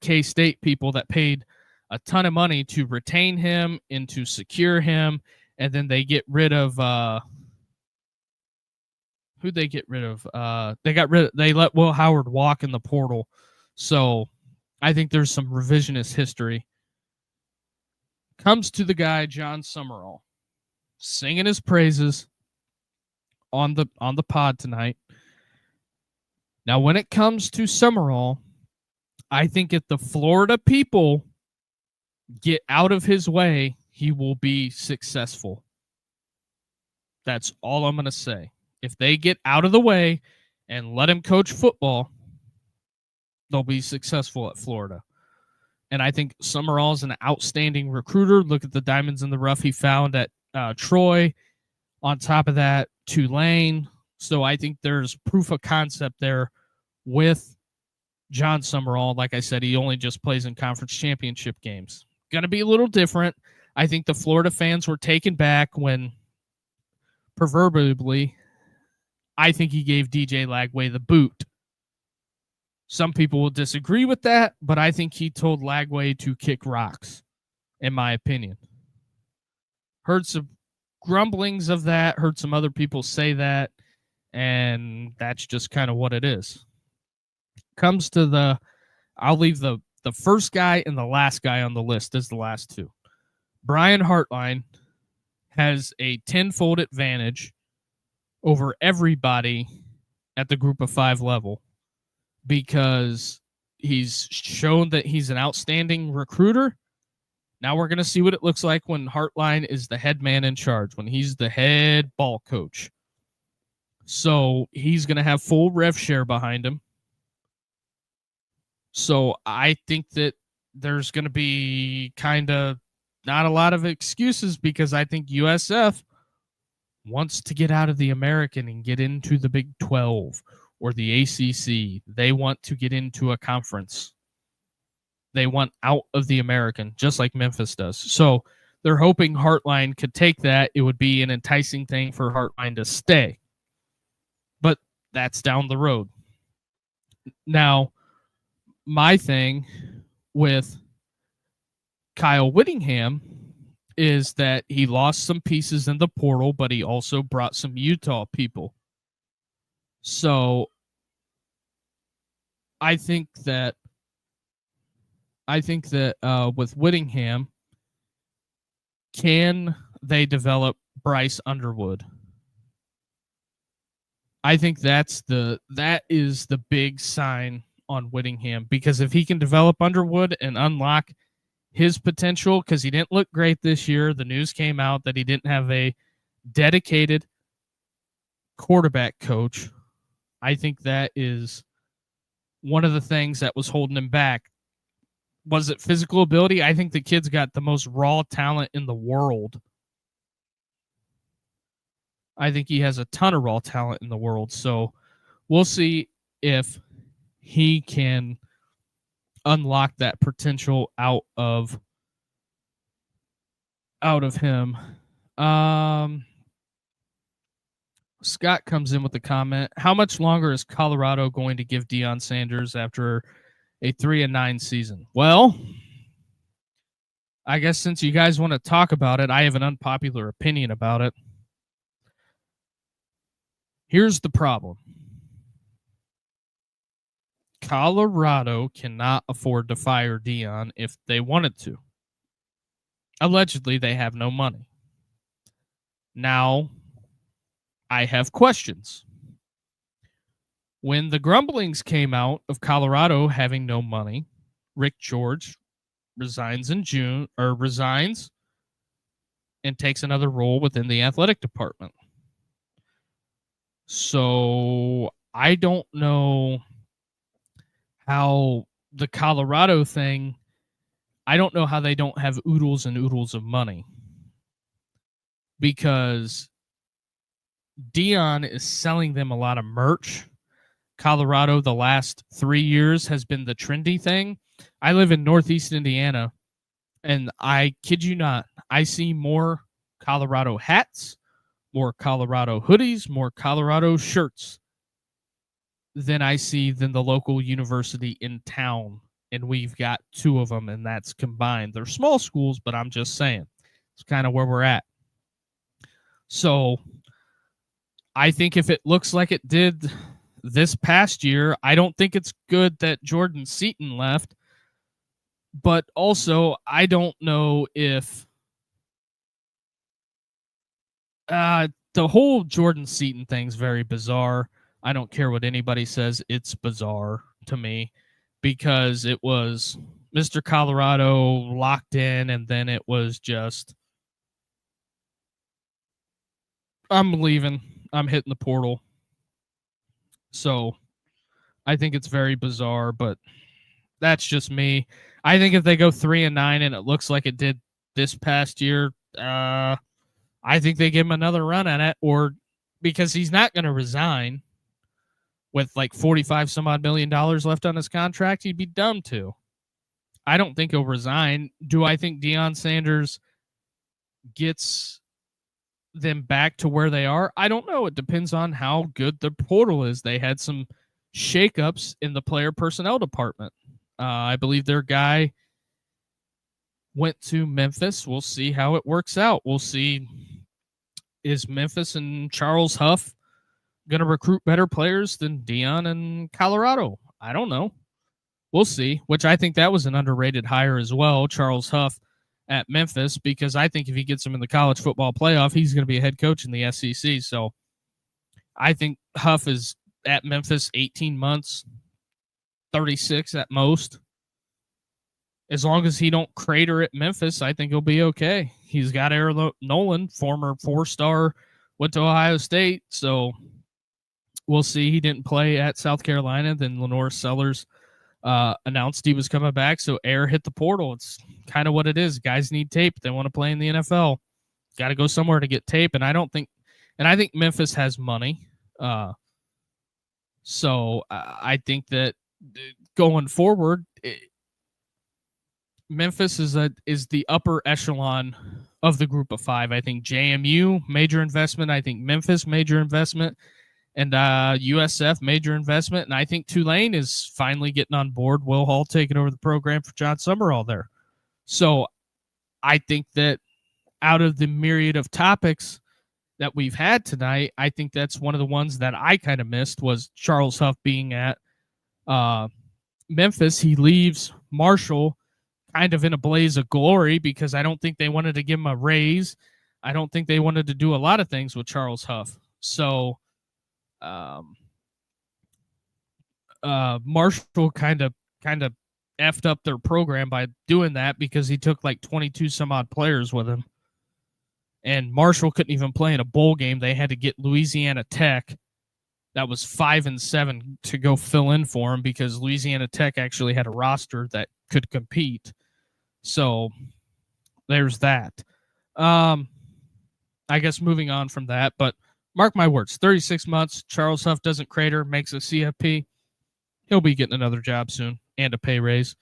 K-State people that paid a ton of money to retain him and to secure him, and then they get rid of who'd they get rid of? They let Will Howard walk in the portal. So I think there's some revisionist history. Comes to the guy John Summerall, singing his praises on the pod tonight. Now, when it comes to Summerall, I think if the Florida people get out of his way, he will be successful. That's all I'm going to say. If they get out of the way and let him coach football, they'll be successful at Florida. And I think Summerall is an outstanding recruiter. Look at the diamonds in the rough he found at Troy. On top of that, Tulane. So I think there's proof of concept there with John Summerall. Like I said, he only just plays in conference championship games. Going to be a little different. I think the Florida fans were taken back when, proverbially, I think he gave DJ Lagway the boot. Some people will disagree with that, but I think he told Lagway to kick rocks, in my opinion. Heard some grumblings of that, heard some other people say that, and that's just kind of what it is. Comes to I'll leave the The first guy and the last guy on the list is the last two. Brian Hartline has a tenfold advantage over everybody at the group of 5 level because he's shown that he's an outstanding recruiter. Now we're going to see what it looks like when Hartline is the head man in charge, when he's the head ball coach. So he's going to have full rev share behind him. So I think that there's going to be kind of not a lot of excuses because I think USF wants to get out of the American and get into the Big 12 or the ACC. They want to get into a conference. They want out of the American, just like Memphis does. So they're hoping Hartline could take that. It would be an enticing thing for Hartline to stay. But that's down the road. Now, my thing with Kyle Whittingham is that he lost some pieces in the portal, but he also brought some Utah people. So I think that with Whittingham, can they develop Bryce Underwood? I think that is the big sign on Whittingham, because if he can develop Underwood and unlock his potential, because he didn't look great this year. The news came out that he didn't have a dedicated quarterback coach. I think that is one of the things that was holding him back. Was it physical ability? I think the kid's got the most raw talent in the world. I think he has a ton of raw talent in the world. So we'll see if he can unlock that potential out of him. Scott comes in with a comment. How much longer is Colorado going to give Deion Sanders after a 3-9 season? Well, I guess since you guys want to talk about it, I have an unpopular opinion about it. Here's the problem. Colorado cannot afford to fire Deion if they wanted to. Allegedly, they have no money. Now, I have questions. When the grumblings came out of Colorado having no money, Rick George resigns and takes another role within the athletic department. So I don't know how the Colorado thing, I don't know how they don't have oodles and oodles of money, because Deion is selling them a lot of merch. Colorado, the last 3 years, has been the trendy thing. I live in Northeast Indiana, and I kid you not, I see more Colorado hats, more Colorado hoodies, more Colorado shirts than I see than the local university in town. And we've got 2 of them, and that's combined. They're small schools, but I'm just saying. It's kind of where we're at. So I think if it looks like it did this past year, I don't think it's good that Jordan Seaton left. But also, I don't know if the whole Jordan Seaton thing's very bizarre. I don't care what anybody says. It's bizarre to me because it was Mr. Colorado locked in, and then it was just, I'm leaving. I'm hitting the portal. So I think it's very bizarre, but that's just me. I think if they go 3-9 and it looks like it did this past year, I think they give him another run at it, or because he's not going to resign with like $45 some odd million left on his contract. He'd be dumb to. I don't think he'll resign. Do I think Deion Sanders gets them back to where they are? I don't know. It depends on how good the portal is. They had some shakeups in the player personnel department. I believe their guy went to Memphis. We'll see how it works out. We'll see, is Memphis and Charles Huff going to recruit better players than Deion and Colorado? I don't know. we'll see, which I think that was an underrated hire as well, Charles Huff at Memphis, because I think if he gets him in the college football playoff, he's going to be a head coach in the SEC. So I think Huff is at Memphis 18 months, 36 at most. As long as he don't crater at Memphis, I think he'll be okay. He's got Aaron Nolan, former 4-star, went to Ohio State, so we'll see. He didn't play at South Carolina. Then Lenore Sellers announced he was coming back, so Air hit the portal. It's kind of what it is. Guys need tape. They want to play in the NFL. Got to go somewhere to get tape, and I think Memphis has money. So I think that going forward, Memphis is the upper echelon of the group of five. I think JMU, major investment. I think Memphis, major investment. And USF, major investment. And I think Tulane is finally getting on board. Will Hall taking over the program for John Summerall there. So I think that out of the myriad of topics that we've had tonight, I think that's one of the ones that I kind of missed was Charles Huff being at Memphis. He leaves Marshall kind of in a blaze of glory because I don't think they wanted to give him a raise. I don't think they wanted to do a lot of things with Charles Huff. So Marshall kind of effed up their program by doing that because he took like 22 some odd players with him. And Marshall couldn't even play in a bowl game. They had to get Louisiana Tech. That was 5-7 to go fill in for him because Louisiana Tech actually had a roster that could compete. So there's that. I guess moving on from that, but mark my words, 36 months, Charles Huff doesn't crater, makes a CFP. He'll be getting another job soon and a pay raise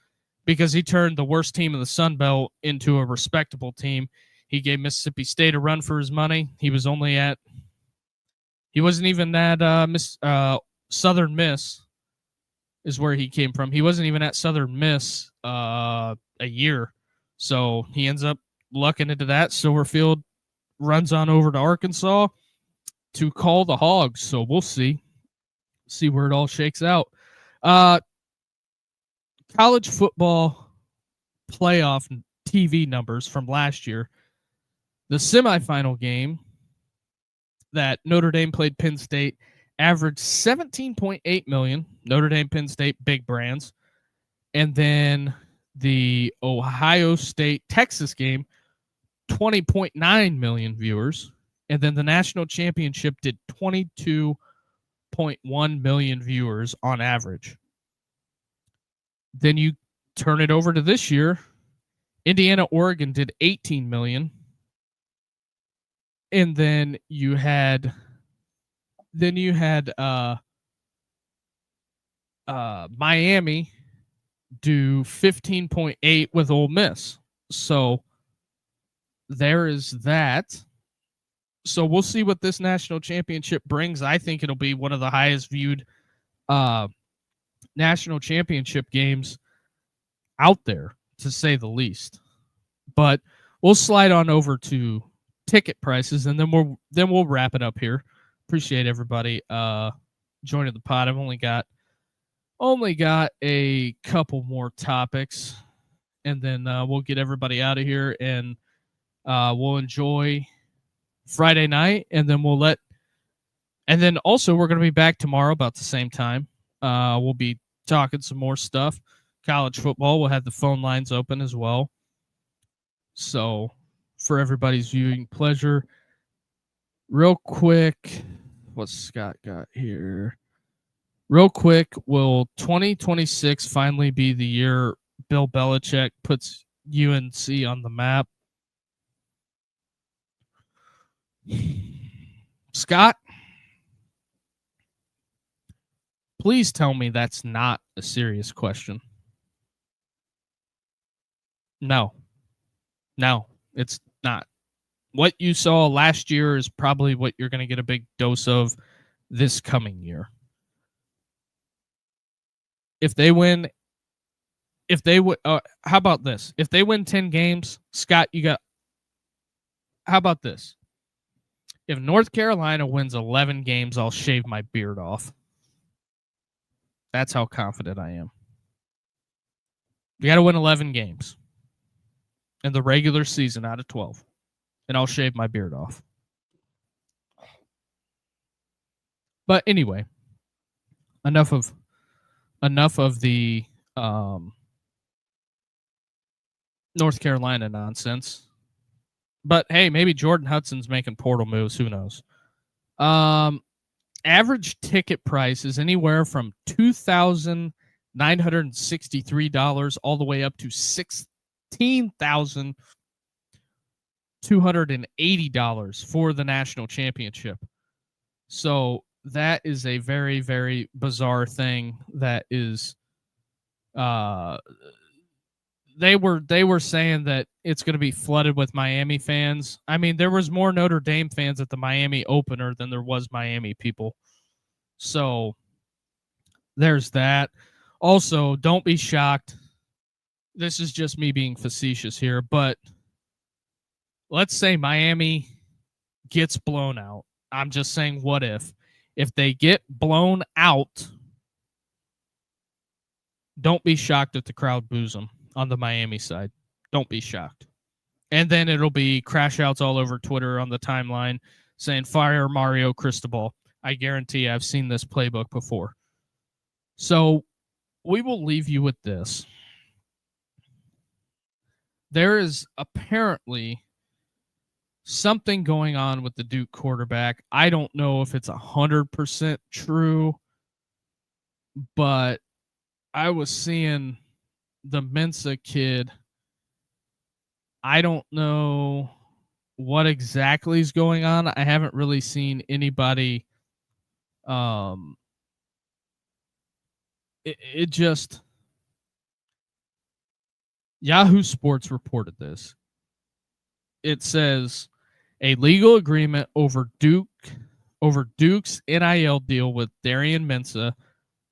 because he turned the worst team in the Sun Belt into a respectable team. He gave Mississippi State a run for his money. He wasn't even at Southern Miss is where he came from. He wasn't even at Southern Miss a year. So he ends up lucking into that. Silverfield runs on over to Arkansas to call the Hogs. So we'll see where it all shakes out. College football playoff TV numbers from last year. The semifinal game that Notre Dame played Penn State averaged 17.8 million. Notre Dame, Penn State, big brands. And then the Ohio State, Texas game, 20.9 million viewers. And then the national championship did 22.1 million viewers on average. Then you turn it over to this year. Indiana, Oregon did 18 million. And then you had Miami do 15.8 with Ole Miss. So there is that. So we'll see what this national championship brings. I think it'll be one of the highest viewed national championship games out there, to say the least. But we'll slide on over to ticket prices, and then we'll wrap it up here. Appreciate everybody joining the pod. I've only got a couple more topics, and then we'll get everybody out of here, and we'll enjoy Friday night, and then and then also we're going to be back tomorrow about the same time. We'll be talking some more stuff. College football. We'll have the phone lines open as well. So for everybody's viewing pleasure, real quick, what's Scott got here? Real quick, will 2026 finally be the year Bill Belichick puts UNC on the map? Scott, please tell me that's not a serious question. No, it's not. What you saw last year is probably what you're going to get a big dose of this coming year. If they win, how about this? If they win 10 games, Scott, how about this? If North Carolina wins 11 games, I'll shave my beard off. That's how confident I am. You got to win 11 games in the regular season out of 12, and I'll shave my beard off. But anyway, enough of the North Carolina nonsense. But hey, maybe Jordan Hudson's making portal moves. Who knows? Average ticket price is anywhere from $2,963 all the way up to $16,280 for the national championship. So that is a very, very bizarre thing. That is, they were saying that it's going to be flooded with Miami fans. I mean, there was more Notre Dame fans at the Miami opener than there was Miami people. So there's that. Also, don't be shocked. This is just me being facetious here, but let's say Miami gets blown out. I'm just saying, what if? If they get blown out, don't be shocked if the crowd boos them on the Miami side. Don't be shocked. And then it'll be crash outs all over Twitter on the timeline saying, fire Mario Cristobal. I guarantee I've seen this playbook before. So we will leave you with this. There is apparently something going on with the Duke quarterback. I don't know if it's 100% true, but I was seeing the Mensa kid. I don't know what exactly is going on. I haven't really seen anybody. It just, Yahoo Sports reported this. It says a legal agreement over Duke's NIL deal with Darian Mensa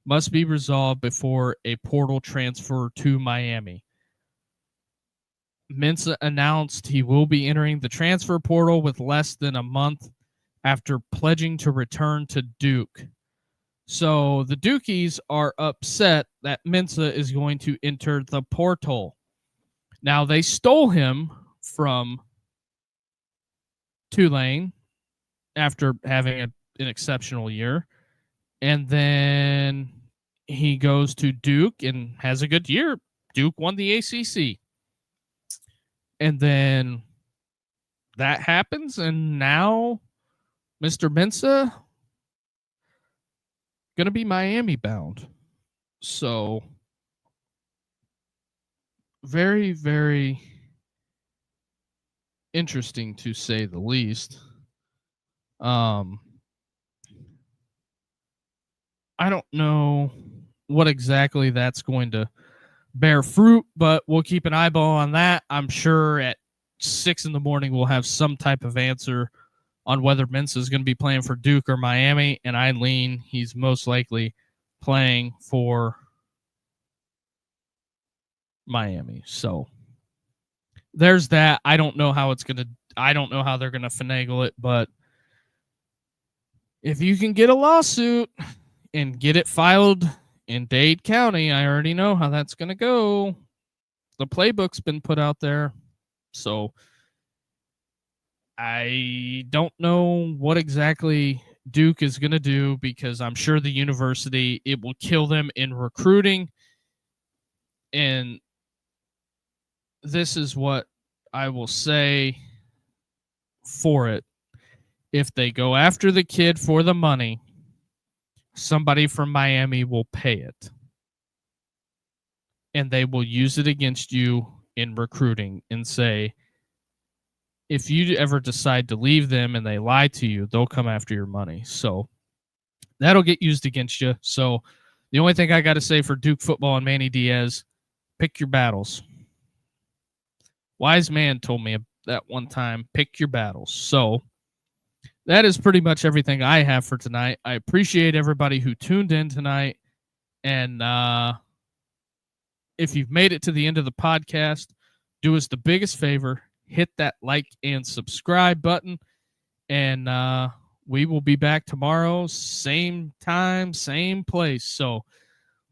must be resolved before a portal transfer to Miami. Mensa announced he will be entering the transfer portal with less than a month after pledging to return to Duke. So the Dukies are upset that Mensa is going to enter the portal. Now, they stole him from Tulane after having an exceptional year. And then he goes to Duke and has a good year. Duke won the ACC. And then that happens, and now Mr. Mensa going to be Miami bound. So very, very interesting to say the least. I don't know what exactly that's going to bear fruit, but we'll keep an eyeball on that. I'm sure at 6 a.m. we'll have some type of answer on whether Mensa is going to be playing for Duke or Miami, and I lean he's most likely playing for Miami. So there's that. I don't know how they're going to finagle it, but if you can get a lawsuit and get it filed in Dade County, I already know how that's going to go. The playbook's been put out there. So I don't know what exactly Duke is going to do, because I'm sure the university, it will kill them in recruiting. And this is what I will say for it. If they go after the kid for the money, somebody from Miami will pay it. And they will use it against you in recruiting and say, if you ever decide to leave them and they lie to you, they'll come after your money. So that'll get used against you. So the only thing I got to say for Duke football and Manny Diaz, pick your battles. Wise man told me that one time, pick your battles. So that is pretty much everything I have for tonight. I appreciate everybody who tuned in tonight. And if you've made it to the end of the podcast, do us the biggest favor, hit that like and subscribe button. And we will be back tomorrow, same time, same place. So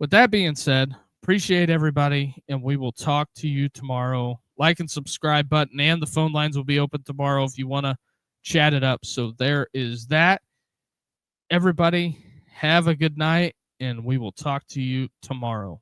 with that being said, Appreciate everybody, and we will talk to you tomorrow. Like and subscribe button, and the phone lines will be open tomorrow if you want to chat it up. So there is that. Everybody, have a good night, and we will talk to you tomorrow.